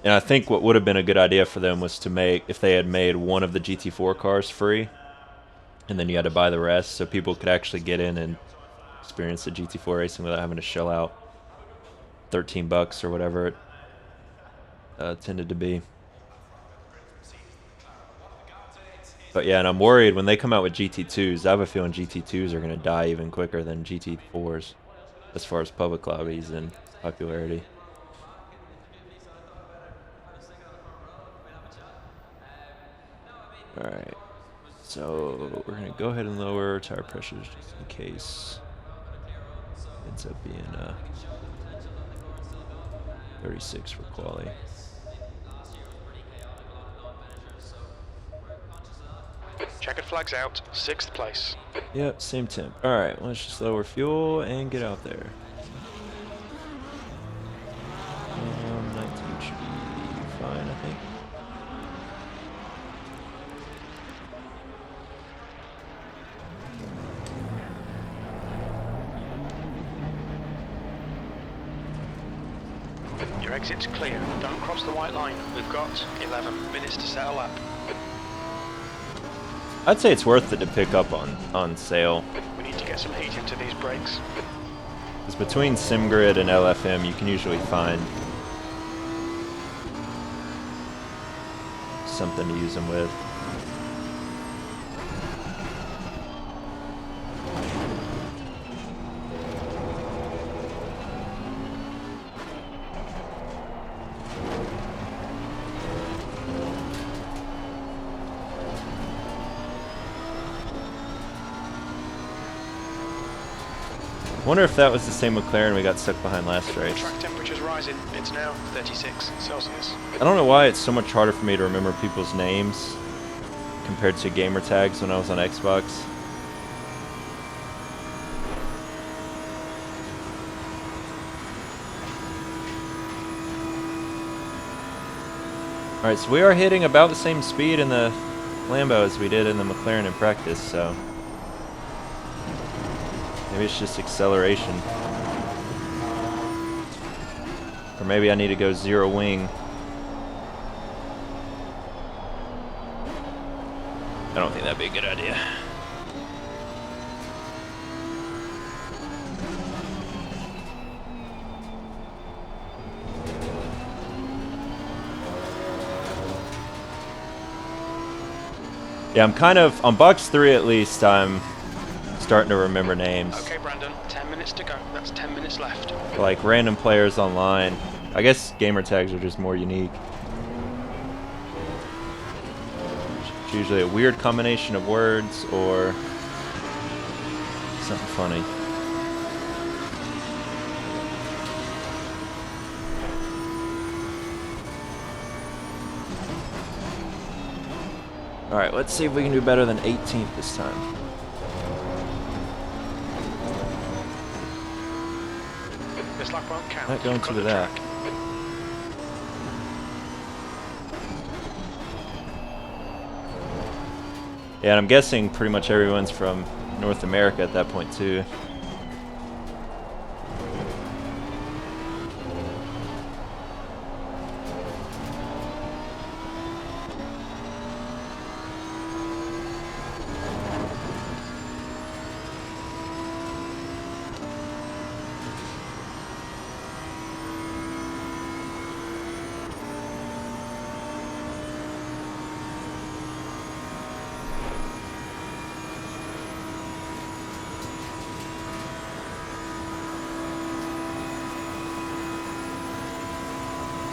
And I think what would have been a good idea for them was to make, if they had made one of the GT4 cars free, and then you had to buy the rest, so people could actually get in and experience the GT4 racing without having to shell out $13 or whatever it tended to be. But yeah, and I'm worried when they come out with GT2s, I have a feeling GT2s are going to die even quicker than GT4s as far as public lobbies and popularity. Alright, so we're going to go ahead and lower tire pressures just in case it ends up being 36 for quali. Checkered flags out, 6th place. Yep, same temp. Alright, let's just lower fuel and get out there. 19 should be fine, I think. Your exit's clear. Don't cross the white line. We've got 11 minutes to set a lap. I'd say it's worth it to pick up on sale. We need to get some heat into these brakes. Because between SimGrid and LFM, you can usually find something to use them with. Wonder if that was the same McLaren we got stuck behind last race. Track temperature's rising. It's now 36 Celsius. I don't know why it's so much harder for me to remember people's names compared to gamer tags when I was on Xbox. Alright, so we are hitting about the same speed in the Lambo as we did in the McLaren in practice, so maybe it's just acceleration. Or maybe I need to go zero wing. I don't think that'd be a good idea. Yeah, I'm kind of, on box 3 at least, I'm starting to remember names. Okay, Brandon, 10 minutes to go. That's 10 minutes left. Like random players online. I guess gamer tags are just more unique. It's usually a weird combination of words or something funny. Alright, let's see if we can do better than 18th this time. This lap won't count. Not going to that. Yeah, and I'm guessing pretty much everyone's from North America at that point too.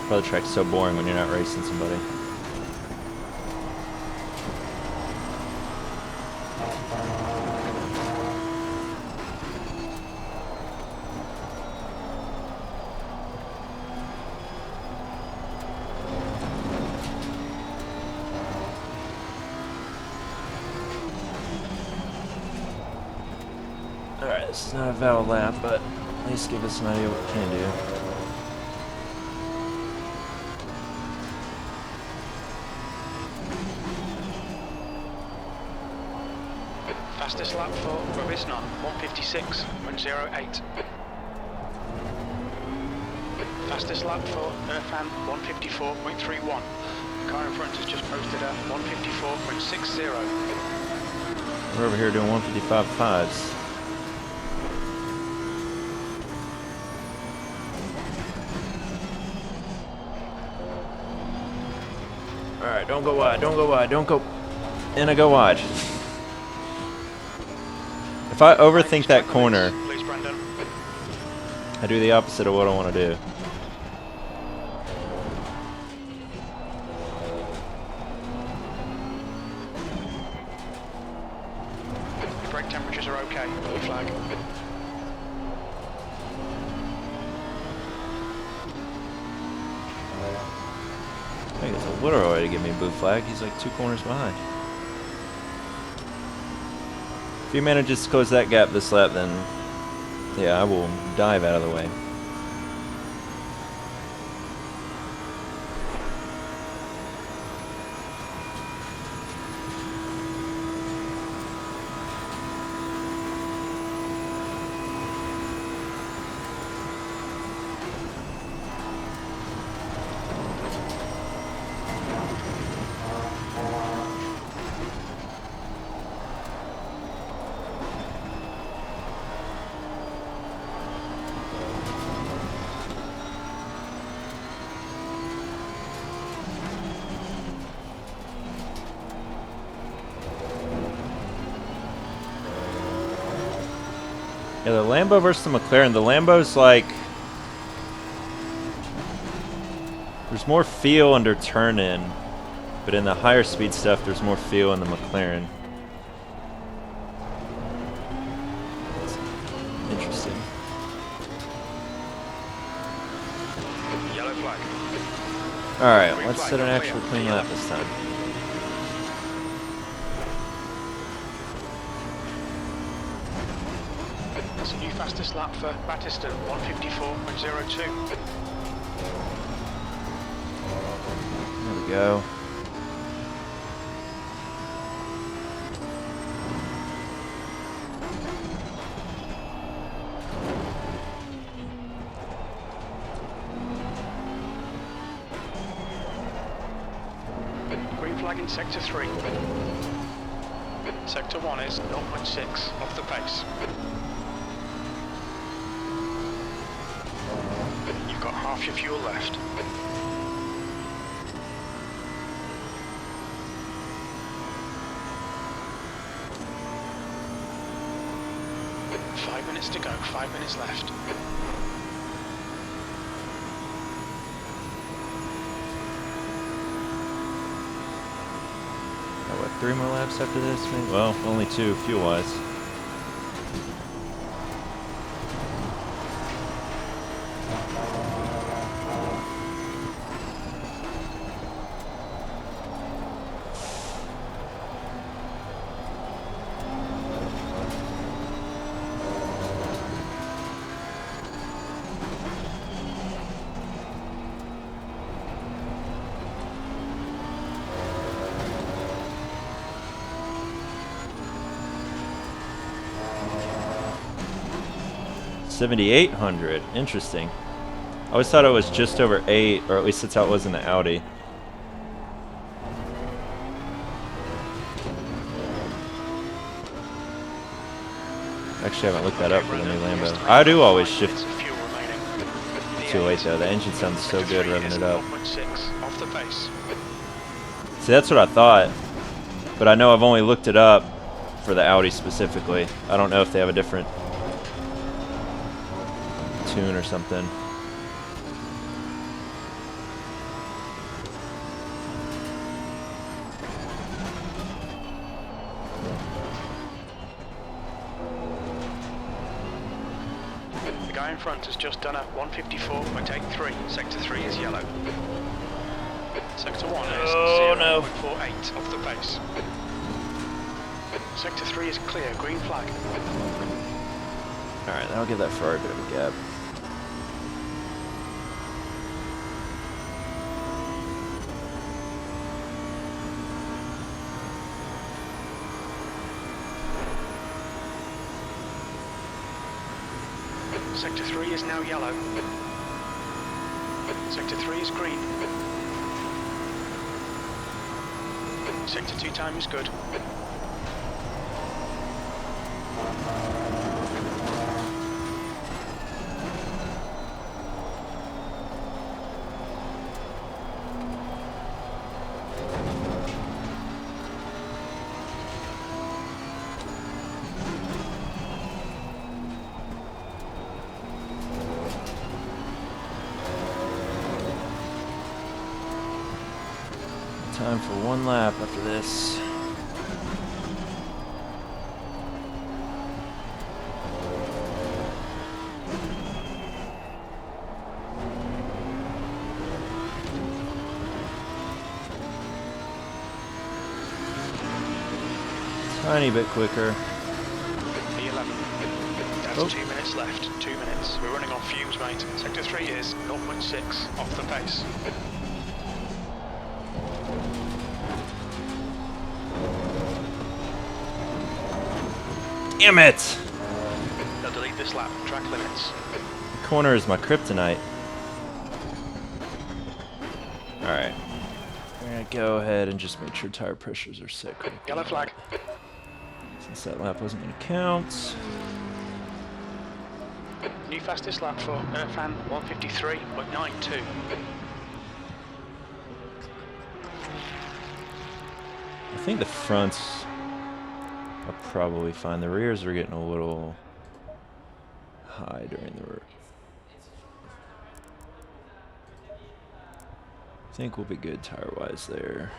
The track's so boring when you're not racing somebody. Alright, this is not a valid lap, but at least give us an idea what we can do. Fastest lap for Visnon, 156.08. fastest lap for LFM, 154.31. The car in front has just posted a 154.60. We're over here doing 155.5s. Alright, don't go wide, don't go wide, don't go... And I go wide. If I overthink that corner, Please, Brandon. I do the opposite of what I want to do. Your brake temperatures are okay. Blue flag. I think it's a little way to give me a blue flag. He's like 2 corners behind. If he manages to close that gap this lap, then yeah, I will dive out of the way. Yeah, the Lambo versus the McLaren. The Lambo's like... There's more feel under turn-in, but in the higher speed stuff, there's more feel in the McLaren. That's interesting. Yellow flag. Alright, let's set an actual clean lap this time. That's a new fastest lap for Battiston, 154.02. There we go. Green flag in sector 3. Sector 1 is 0.6 off the pace. You've got half your fuel left. Five minutes to go, 5 minutes left. What, 3 more laps after this? Maybe? Well, only 2 fuel-wise. $7,800. Interesting. I always thought it was just over 8, or at least that's how it was in the Audi. Actually, I haven't looked that up for the new Lambo. I do always shift. Too late though. The engine sounds so good revving it up. See, that's what I thought, but I know I've only looked it up for the Audi specifically. I don't know if they have a different tune or something. The guy in front has just done a 154.83. Sector 3 is yellow. Sector 1 is 0.48 off the pace. Sector 3 is clear, green flag. Alright, that'll give that Ferrari a bit of a gap. Sector 3 is now yellow. Sector 3 is green. Sector 2 time is good. Time for one lap after this. Tiny bit quicker. P11. That's 2 minutes left. 2 minutes. We're running on fumes, mate. Sector 3 is 0.6 off the pace. Damn it! They'll delete this lap. Track limits. The corner is my kryptonite. Alright. We're gonna go ahead and just make sure tire pressures are set correctly. Yellow flag. Since that lap wasn't gonna count. New fastest lap for LFM 153.92. I think the fronts are probably fine. The rears are getting a little high during the work. I think we'll be good tire-wise there.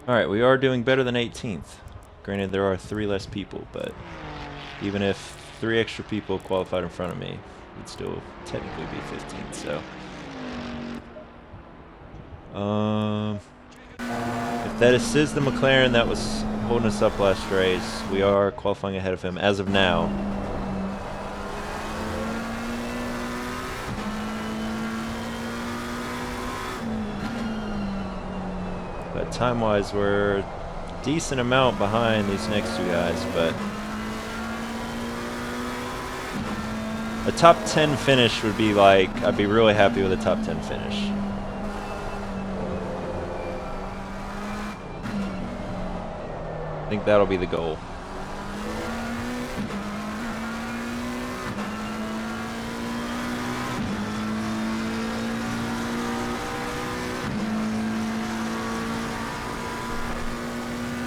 Alright, we are doing better than 18th. Granted, there are 3 less people, but even if 3 extra people qualified in front of me, we'd still technically be 15th, so. If that is the McLaren that was holding us up last race, we are qualifying ahead of him as of now. But time-wise, we're a decent amount behind these next 2 guys, but a top 10 finish would be like, I'd be really happy with a top 10 finish. I think that'll be the goal.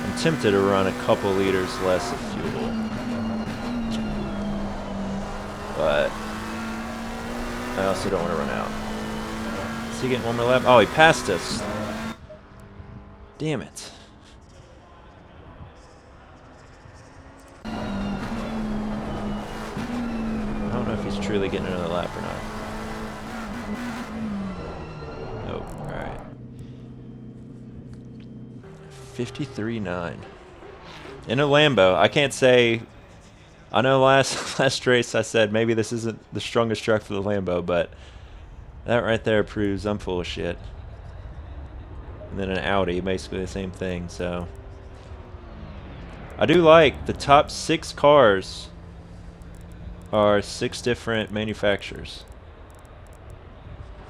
I'm tempted to run a couple liters less of fuel, but I also don't want to run out. Is he getting one more lap? Oh, he passed us. Damn it. I don't know if he's truly getting another lap or not. Nope. Alright. 53.9. In a Lambo. I can't say... I know last race I said maybe this isn't the strongest truck for the Lambo, but that right there proves I'm full of shit. And then an Audi, basically the same thing, so... I do like the top 6 cars are 6 different manufacturers.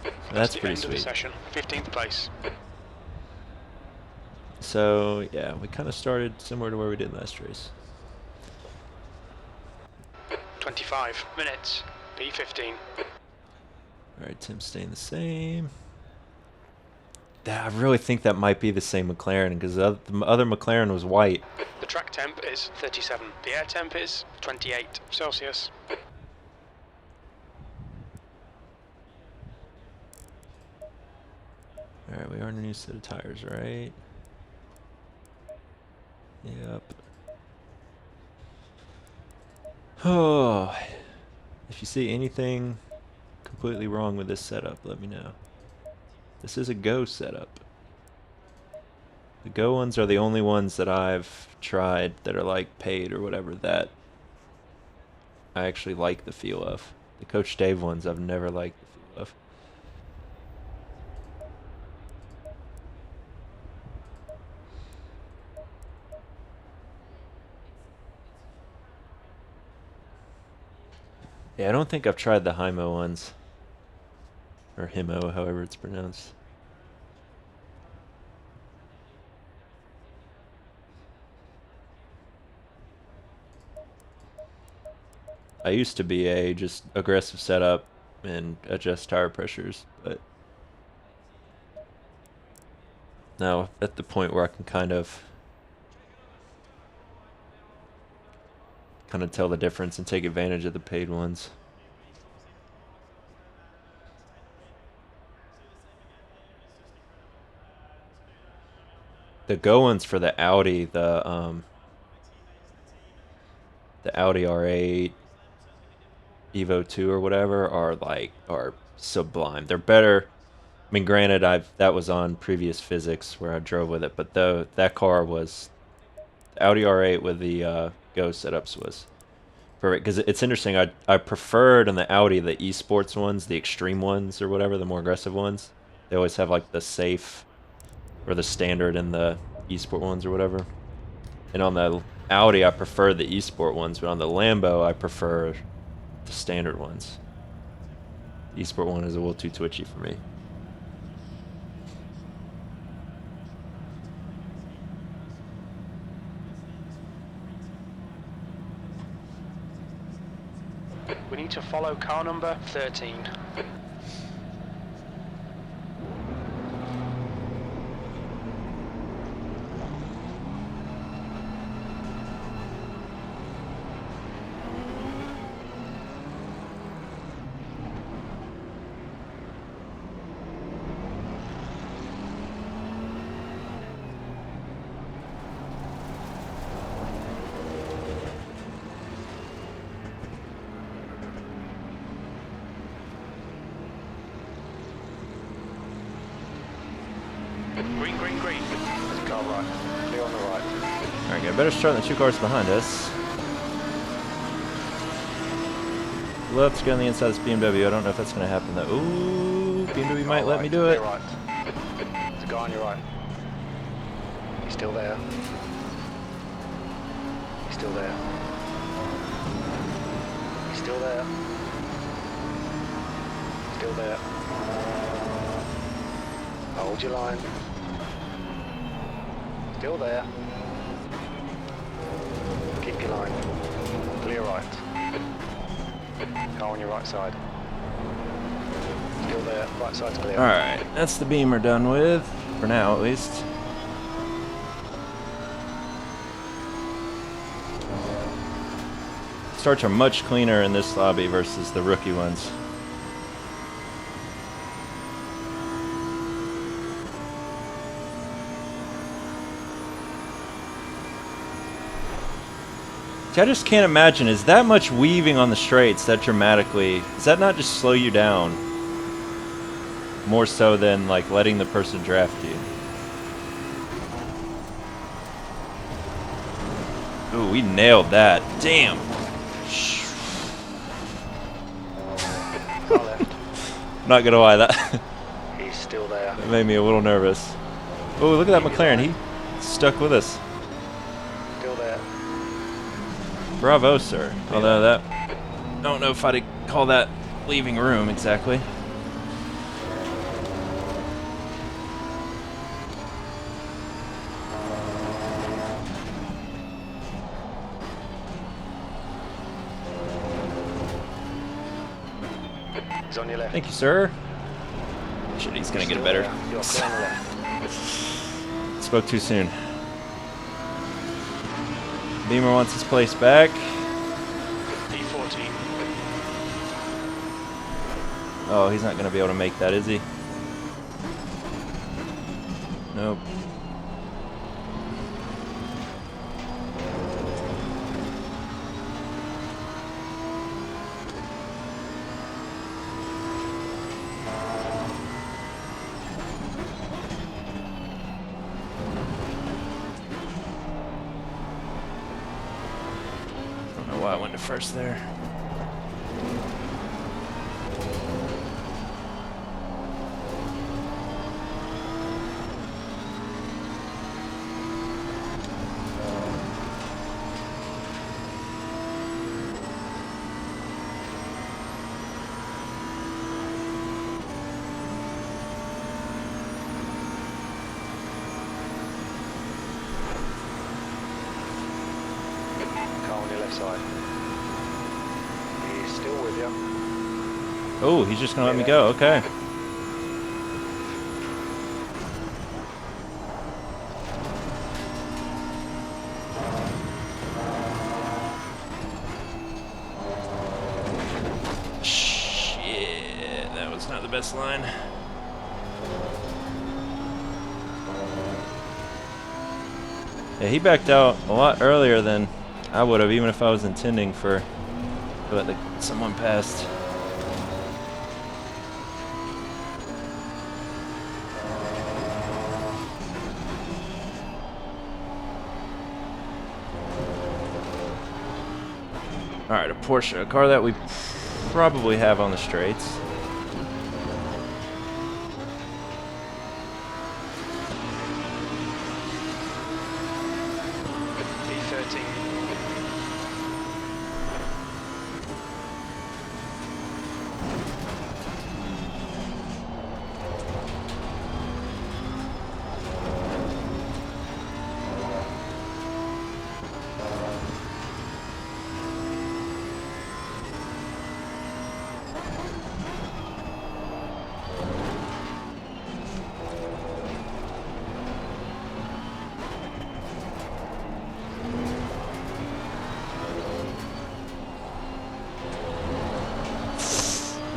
So that's pretty the end sweet. Of the session. 15th place. So yeah, we kind of started similar to where we did last race. 25 minutes. P15. Alright, Tim's staying the same. I really think that might be the same McLaren, because the other McLaren was white. The track temp is 37. The air temp is 28 Celsius. Alright, we are on a new set of tires, right? Yep. Oh, if you see anything completely wrong with this setup, let me know. This is a Go setup. The Go ones are the only ones that I've tried that are like paid or whatever that I actually like the feel of. The Coach Dave ones I've never liked the feel of. Yeah, I don't think I've tried the Hymo ones. Or Himo, however it's pronounced. I used to be a just aggressive setup and adjust tire pressures, but now at the point where I can kind of tell the difference and take advantage of the paid ones. The Go ones for the Audi, the Audi R8, Evo 2 or whatever are sublime. They're better. I mean, granted, that was on previous physics where I drove with it, but that car was the Audi R8 with the Go setups was perfect. Because it's interesting. I preferred on the Audi the esports ones, the extreme ones or whatever, the more aggressive ones. They always have like the safe or the standard and the esport ones or whatever. And on the Audi, I prefer the esport ones, but on the Lambo, I prefer the standard ones. The esport one is a little too twitchy for me. We need to follow car number 13. Green, green, green. There's a car right. Clear on the right. Alright, good. Better start than the two cars behind us. Let's get on the inside of this BMW. I don't know if that's going to happen though. Ooh, BMW might let me do it. Right. There's a guy on your right. He's still there. He's still there. He's still there. Still there. Hold your line. Still there. Keep your line. Clear right. Car on your right side. Still there. Right side's clear. Alright, that's the Beamer done with. For now, at least. Starts are much cleaner in this lobby versus the rookie ones. I just can't imagine, is that much weaving on the straights that dramatically, does that not just slow you down? More so than like letting the person draft you. Ooh, we nailed that. Damn. Car left. Not gonna lie, that He's still there. made me a little nervous. Oh, look at that McLaren, he stuck with us. Still there. Bravo, sir. Although that, I don't know if I'd call that leaving room exactly. He's on your left. Thank you, sir. Shit, he's gonna get a better. You're clear on the left. Spoke too soon. Beamer wants his place back. P14. Oh, he's not going to be able to make that, is he? Nope. Don't know why I went to first there. left side. He's still with you. Oh, he's just gonna let me go. Okay. Shit, that was not the best line. Yeah, he backed out a lot earlier than I would have, even if I was intending for let someone passed. All right, a Porsche, a car that we probably have on the straights. B13.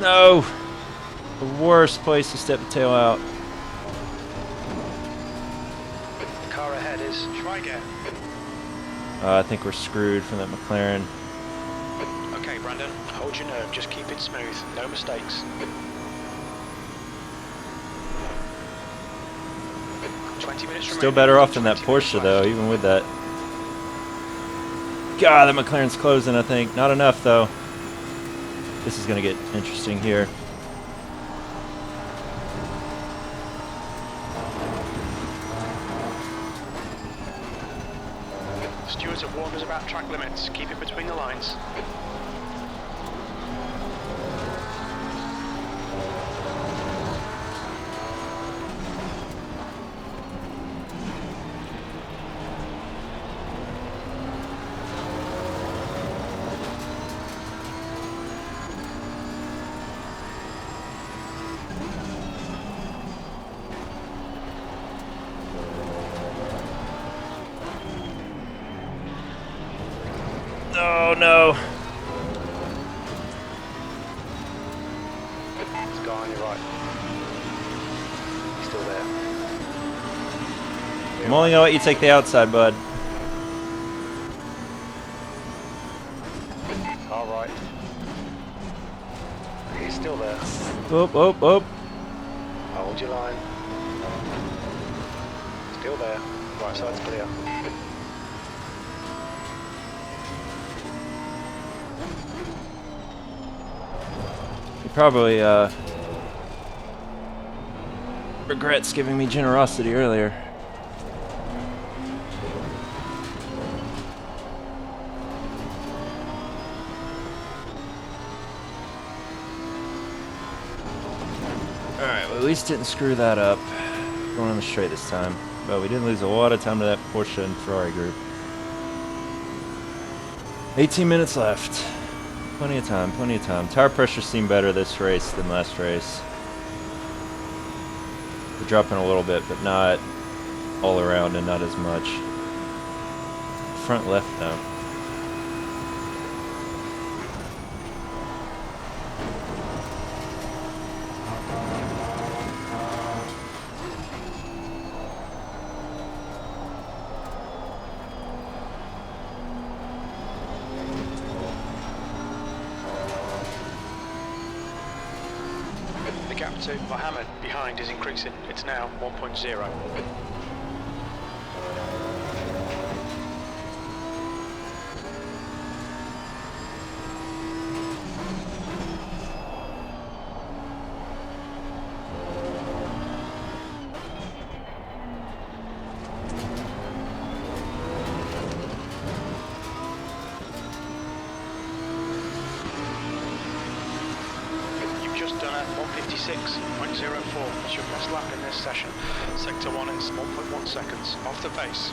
No! The worst place to step the tail out. The car ahead is Schweiger. I think we're screwed from that McLaren. Okay, Brandon, hold your nerve, just keep it smooth, no mistakes. 20 minutes Still remaining. better off than that 20 minutes Porsche though, left. even with that. God, that McLaren's closing, I think. Not enough though. This is gonna get interesting here. Stewards have warned us about track limits. Keep it between the lines. Oh no! There's a guy on your right. He's still there. I'm only gonna let you take the outside, bud. All right. He's still there. Oop, oop, oop. Hold your line. Still there. Right side's clear. He probably regrets giving me generosity earlier. Alright, well at least didn't screw that up. Going on the straight this time. But we didn't lose a lot of time to that Porsche and Ferrari group. 18 minutes left. Plenty of time, plenty of time. Tire pressure seemed better this race than last race. We're dropping a little bit, but not all around and not as much. Front left now. The gap to Mohammed behind is increasing. It's now 1.0. You've just done a 156.04. It's your best lap in this session. Sector 1 is 1.1 seconds off the pace.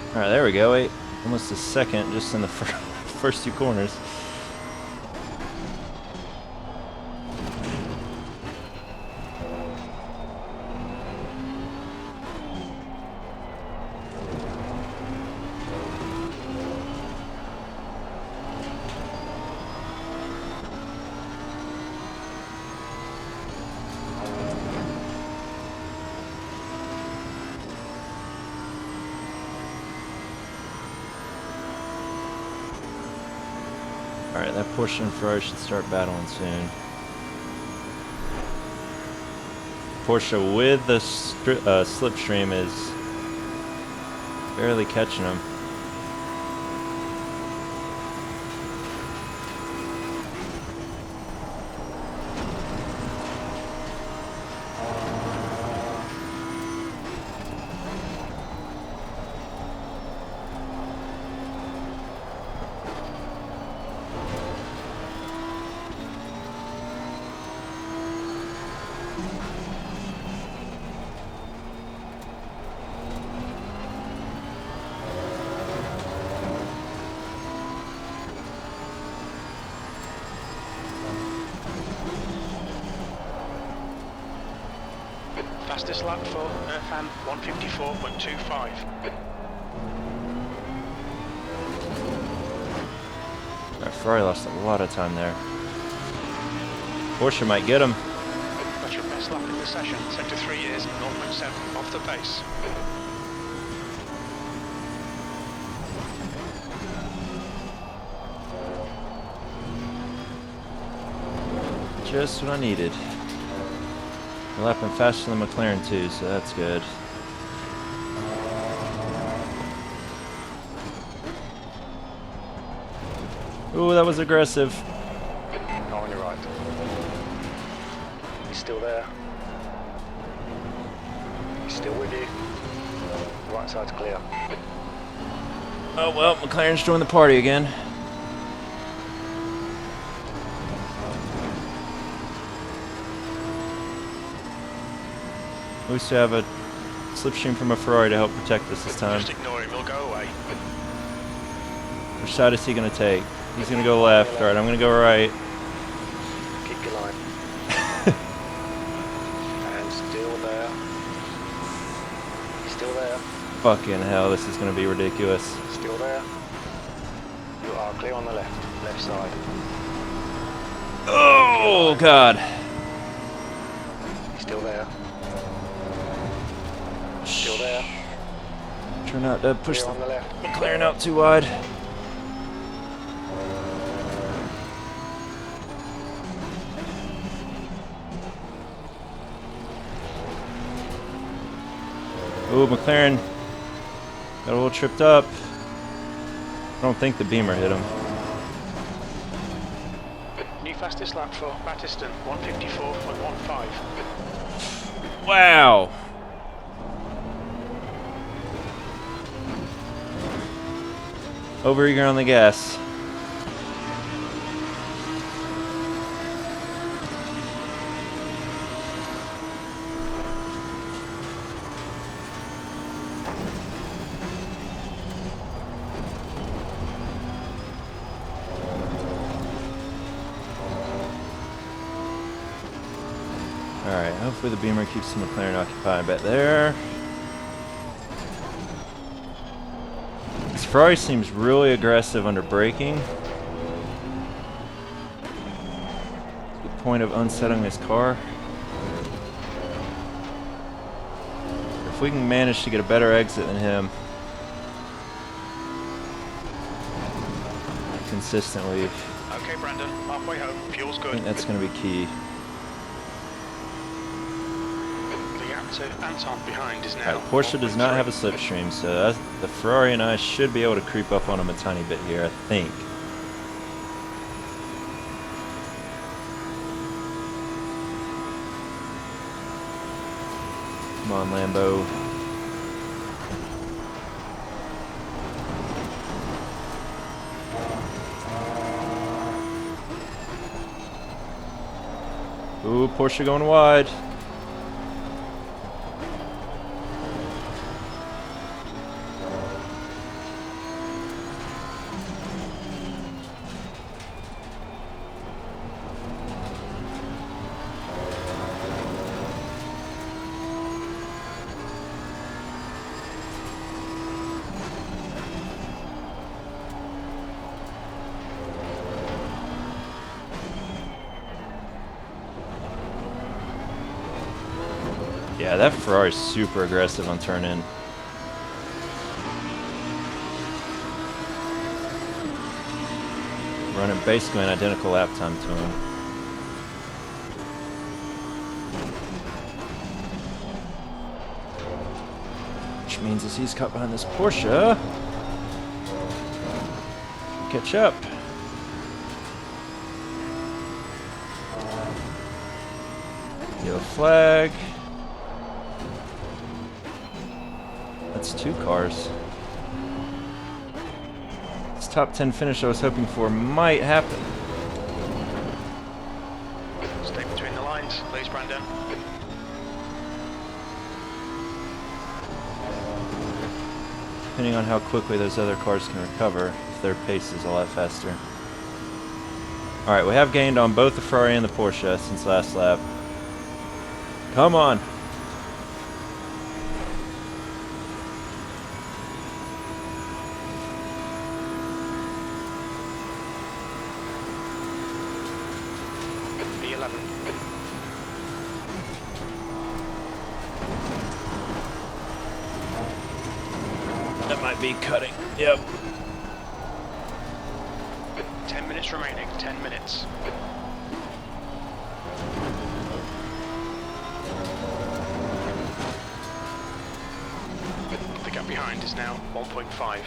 Alright, there we go. Wait, almost a second just in the first two corners. Alright, that Porsche and Ferrari should start battling soon. Porsche with the slipstream is barely catching them. Fastest lap for LFM 154.25. Ferrari lost a lot of time there. Porsche might get him. That's your best lap in the session. Sector 3 is 0.7 off the pace. Just what I needed. We're lapping faster than McLaren too, so that's good. Ooh, that was aggressive. Not on your right. He's still there. He's still with you. Right side's clear. Oh well, McLaren's joined the party again. We still have a slipstream from a Ferrari to help protect us this time. Just ignore him, he'll go away. Which side is he going to take? He's going to go left. Alright, I'm going to go right. Keep your line. And still there. He's still there. Fucking hell, this is going to be ridiculous. Still there. You are clear on the left side. Oh, God. He's still there. Still there. Try not to push Clear the on the left. McLaren out too wide. Ooh, McLaren got a little tripped up. I don't think the beamer hit him. New fastest lap for Battiston 154.15. Wow. Overeager on the gas. Alright, hopefully the beamer keeps the McLaren occupied back there. This Ferrari seems really aggressive under braking. To the point of unsettling his car. If we can manage to get a better exit than him consistently, Okay, Brandon, halfway home, fuel's I good. think that's going to be key. The gap to Anton behind is now. Alright, Porsche does not 1.3. have a slipstream, so the Ferrari and I should be able to creep up on him a tiny bit here, I think. Come on, Lambo. Ooh, Porsche going wide. Yeah, that Ferrari's super aggressive on turn-in. Running basically an identical lap time to him. Which means as he's caught behind this Porsche, catch up. Yellow flag. That's 2 cars. This top 10 finish I was hoping for might happen. Stay between the lines, please, Brandon. Depending on how quickly those other cars can recover, if their pace is a lot faster. Alright, we have gained on both the Ferrari and the Porsche since last lap. Come on! B11. That might be cutting. Yep. 10 minutes remaining, 10 minutes. The gap behind is now 1.5.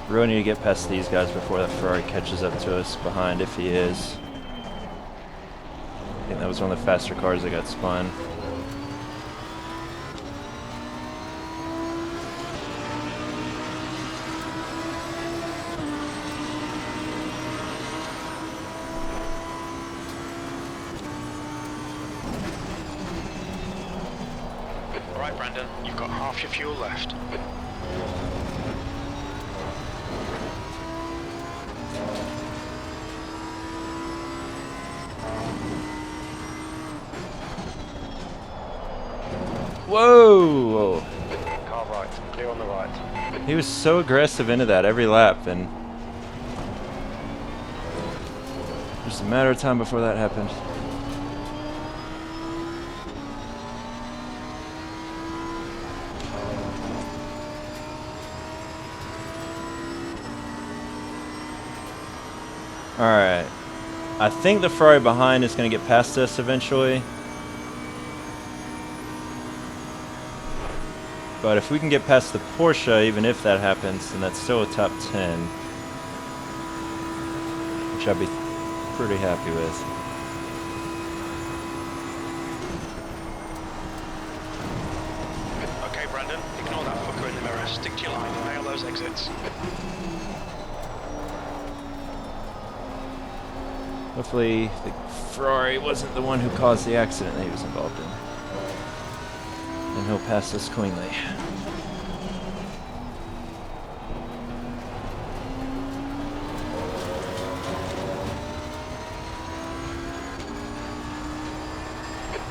We really need to get past these guys before that Ferrari catches up to us behind, if he is. I think that was one of the faster cars that got spun. Alright, Brandon, you've got half your fuel left. Whoa! Car right, clear on the right. He was so aggressive into that every lap, and just a matter of time before that happened. Alright. I think the Ferrari behind is going to get past us eventually. But if we can get past the Porsche, even if that happens, then that's still a top 10. Which I'd be pretty happy with. Okay, Brandon, ignore that fucker in the mirror. Stick to your line and nail those exits. Hopefully the Ferrari wasn't the one who caused the accident that he was involved in. And he'll pass us cleanly.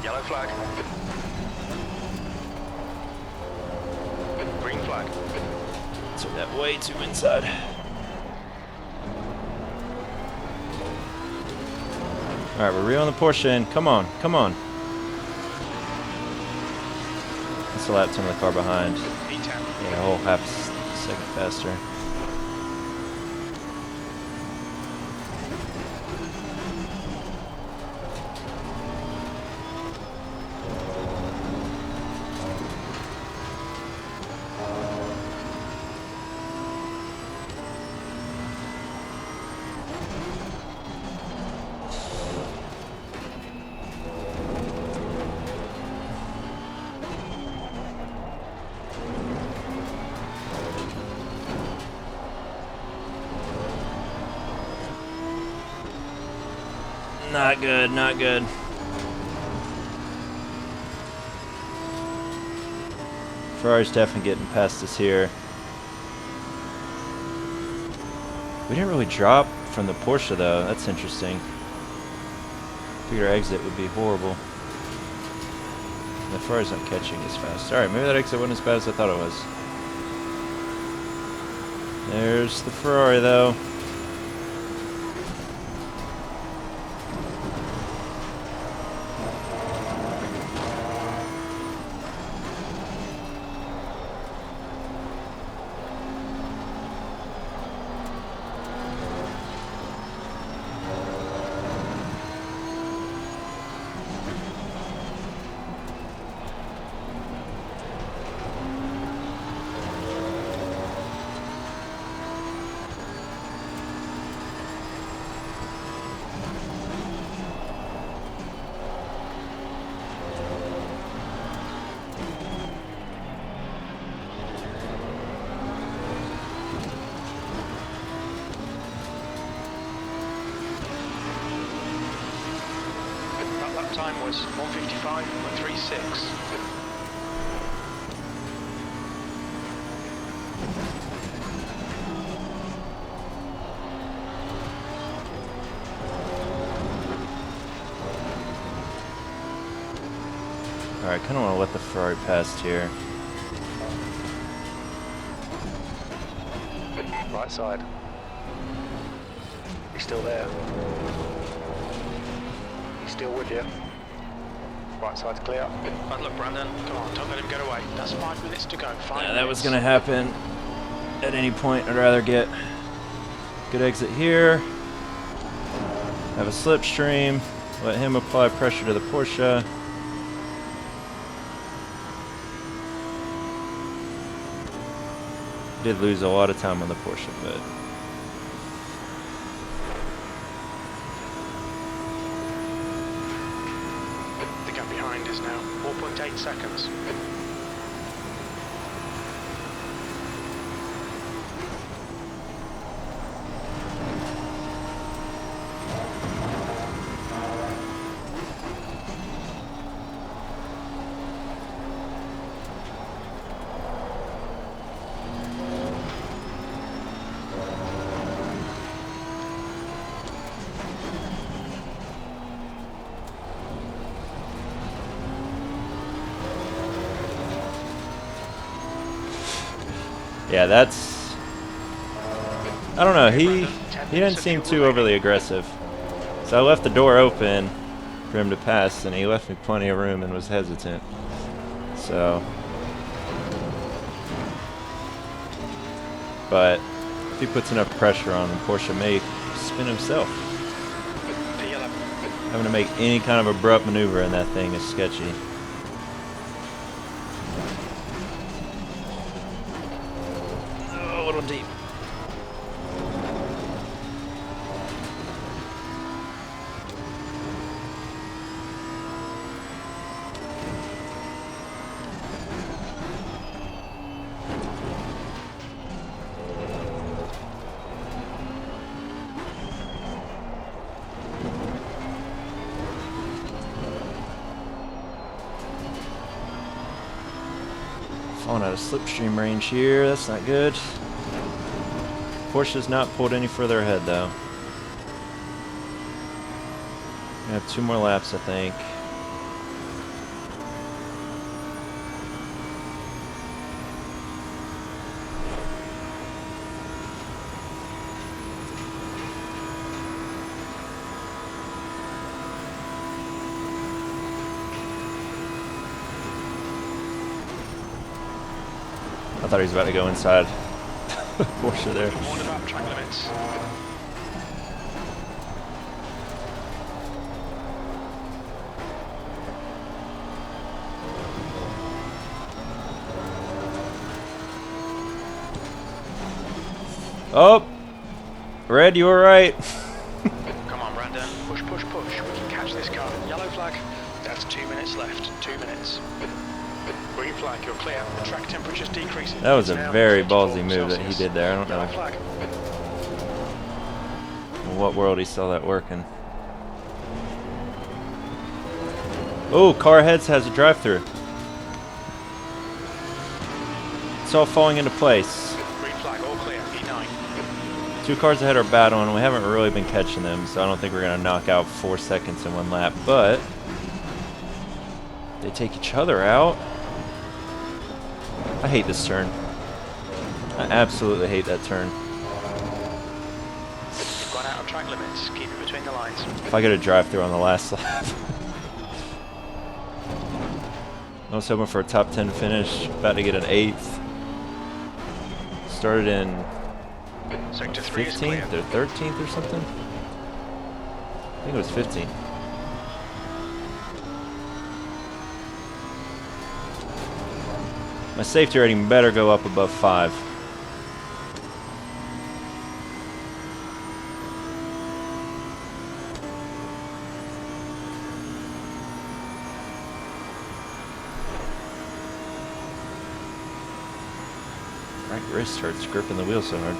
Yellow flag. Green flag. Took that way too inside. Alright, we're reeling the Porsche in. Come on, come on. That's a lap time of the car behind. B10. Yeah, a whole half second faster. Not good, not good. Ferrari's definitely getting past us here. We didn't really drop from the Porsche though, that's interesting. Figured our exit would be horrible. The Ferrari's not catching as fast. Alright, maybe that exit wasn't as bad as I thought it was. There's the Ferrari, though. That time was 1:55.36. Alright, kind of want to let the Ferrari past here. Right side. He's still there. He's still with you. Right side's clear. Bad luck, Brandon. Come on, don't let him get away. That's 5 minutes to go. 5 minutes. That was going to happen at any point. I'd rather get good exit here. Have a slipstream. Let him apply pressure to the Porsche. Did lose a lot of time on the Porsche, but the gap behind is now 4.8 seconds. yeah, that's, I don't know, he didn't seem too overly aggressive. So I left the door open for him to pass, and he left me plenty of room and was hesitant. So, but if he puts enough pressure on him, Porsche may spin himself. Having to make any kind of abrupt maneuver in that thing is sketchy. Oh, a little deep. Falling out of slipstream range here, that's not good. Porsche's not pulled any further ahead though. I have 2 more laps, I think. I thought he was about to go inside Porsche there. Warned about track limits. Oh! Red, you were right. Come on, Brandon. Push, push, push. We can catch this car. Yellow flag. That's 2 minutes left. 2 minutes. Green flag, you're clear. The track temperature's decreasing. That was a It's now very 24 ballsy move that he Celsius. did there. I don't know Yellow flag. in what world he saw that working. Oh, car heads has a drive-through. It's all falling into place. Green flag, all clear. E9. 2 cars ahead are battling. We haven't really been catching them, so I don't think we're going to knock out 4 seconds in 1 lap, but they take each other out. I hate this turn. I absolutely hate that turn. You've gone out of track limits. Keep it between the lines. If I get a drive-through on the last lap. I was hoping for a top 10 finish. About to get an 8th. Started in Sector 3 is clear. 15th or 13th or something. I think it was 15th. My safety rating better go up above 5. Right wrist hurts gripping the wheel so hard.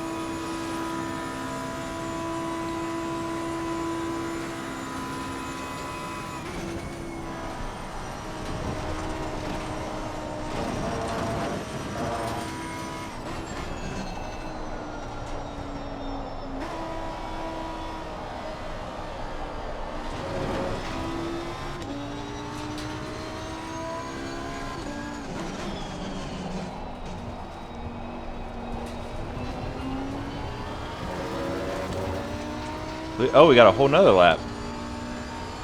Oh, we got a whole nother lap.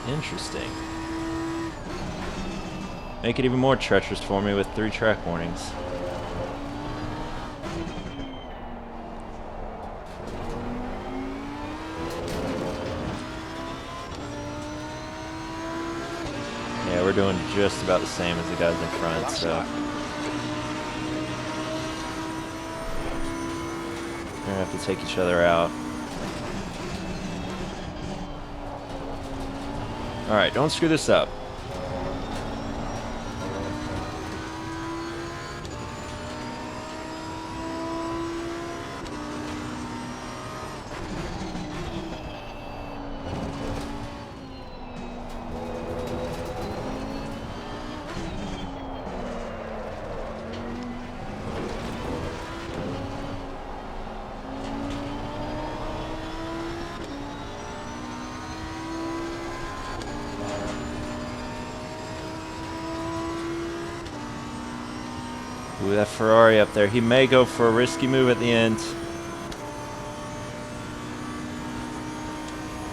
Interesting. Make it even more treacherous for me with 3 track warnings. Yeah, we're doing just about the same as the guys in front, so we're gonna have to take each other out. Alright, don't screw this up. Ooh, that Ferrari up there. He may go for a risky move at the end.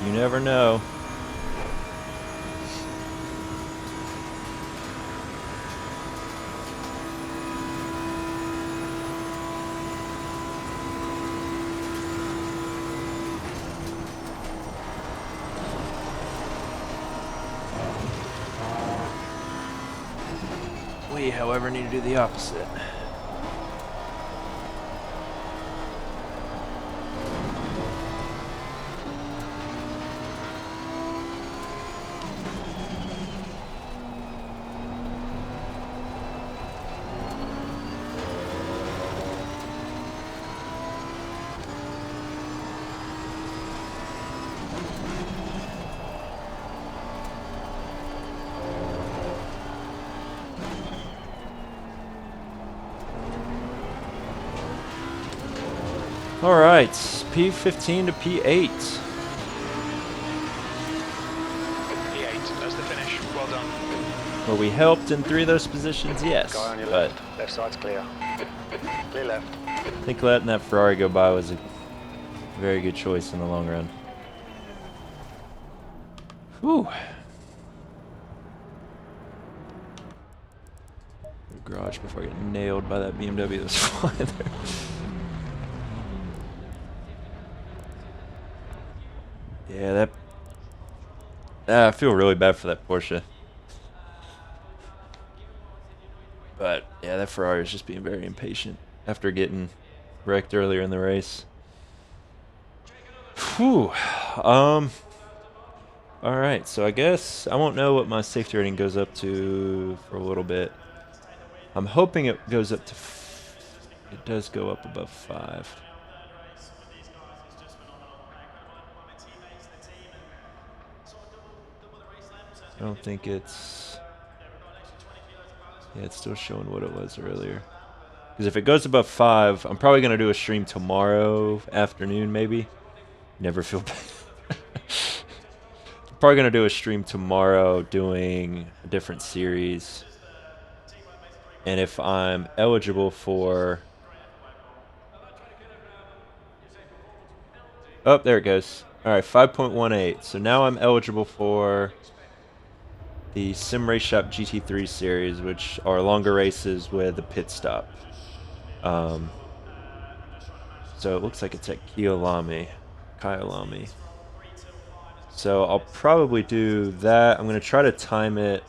You never know. We, however, need to do the opposite. All right, P15 to P8. P8 as the finish. Well done. Were we helped in 3 of those positions? Yes, Guy on your but left. Left side's clear. Clear left. I think letting that Ferrari go by was a very good choice in the long run. Whew. Garage before I get nailed by that BMW that was flying there. Yeah, I feel really bad for that Porsche. But yeah, that Ferrari is just being very impatient after getting wrecked earlier in the race. Whew. All right, so I guess I won't know what my safety rating goes up to for a little bit. I'm hoping it goes up to. It does go up above 5. I don't think it's. Yeah, it's still showing what it was earlier. Because if it goes above 5, I'm probably going to do a stream tomorrow afternoon, maybe. Never feel bad. Probably going to do a stream tomorrow doing a different series. And if I'm eligible for Oh, there it goes. All right, 5.18. So now I'm eligible for the Sim Race Shop GT3 series, which are longer races with a pit stop. So it looks like it's at Kyolami. So I'll probably do that. I'm going to try to time it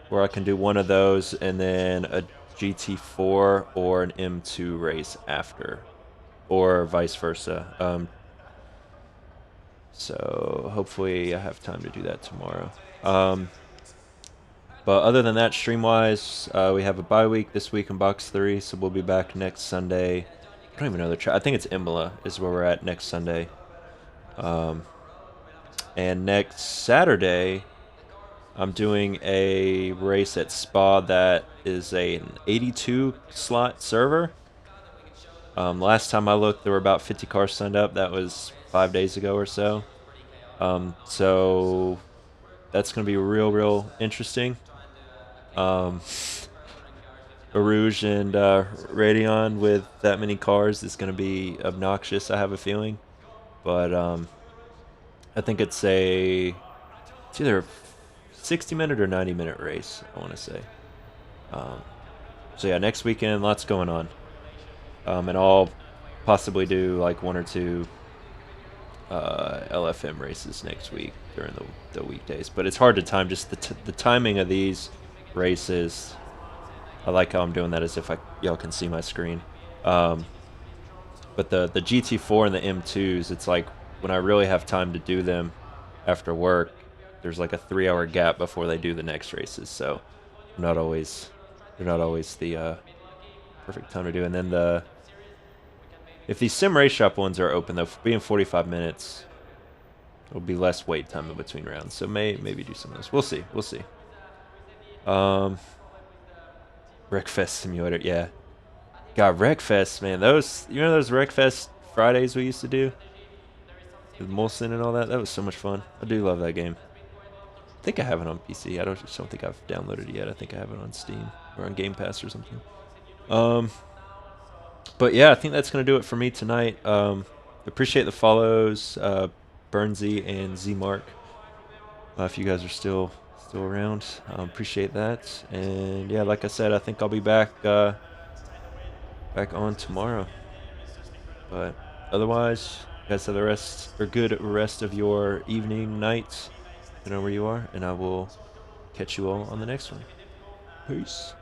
where I can do one of those and then a GT4 or an M2 race after, or vice versa. So hopefully I have time to do that tomorrow. But other than that, stream-wise, we have a bye week this week in Box 3, so we'll be back next Sunday. I don't even know the track. I think it's Imola is where we're at next Sunday. And next Saturday, I'm doing a race at Spa that is an 82 slot server. Last time I looked, there were about 50 cars signed up. That was 5 days ago or so. So that's going to be real interesting. Arouge and Radeon with that many cars is going to be obnoxious, I have a feeling. But I think it's either a 60-minute or 90-minute race, I want to say. So yeah, next weekend, lots going on. And I'll possibly do like one or two LFM races next week during the weekdays. But it's hard to time, just the timing of these races. I like how I'm doing that as if y'all can see my screen. But the GT4 and the M2s, it's like when I really have time to do them after work, there's like a 3-hour gap before they do the next races. So they're not always the perfect time to do. And then if these sim race shop ones are open though, being 45 minutes, there'll be less wait time in between rounds. So maybe do some of those. We'll see. Wreckfest Simulator, yeah. God, Wreckfest, man. Those Wreckfest Fridays we used to do? With Molson and all that? That was so much fun. I do love that game. I think I have it on PC. I just don't think I've downloaded it yet. I think I have it on Steam or on Game Pass or something. But yeah, I think that's going to do it for me tonight. Appreciate the follows, Burnsy and Z-Mark. If you guys are still around, appreciate that. And yeah, like I said, I think I'll be back on tomorrow. But otherwise, you guys have a good rest of your evening, night, depending on where you are, and I will catch you all on the next one. Peace.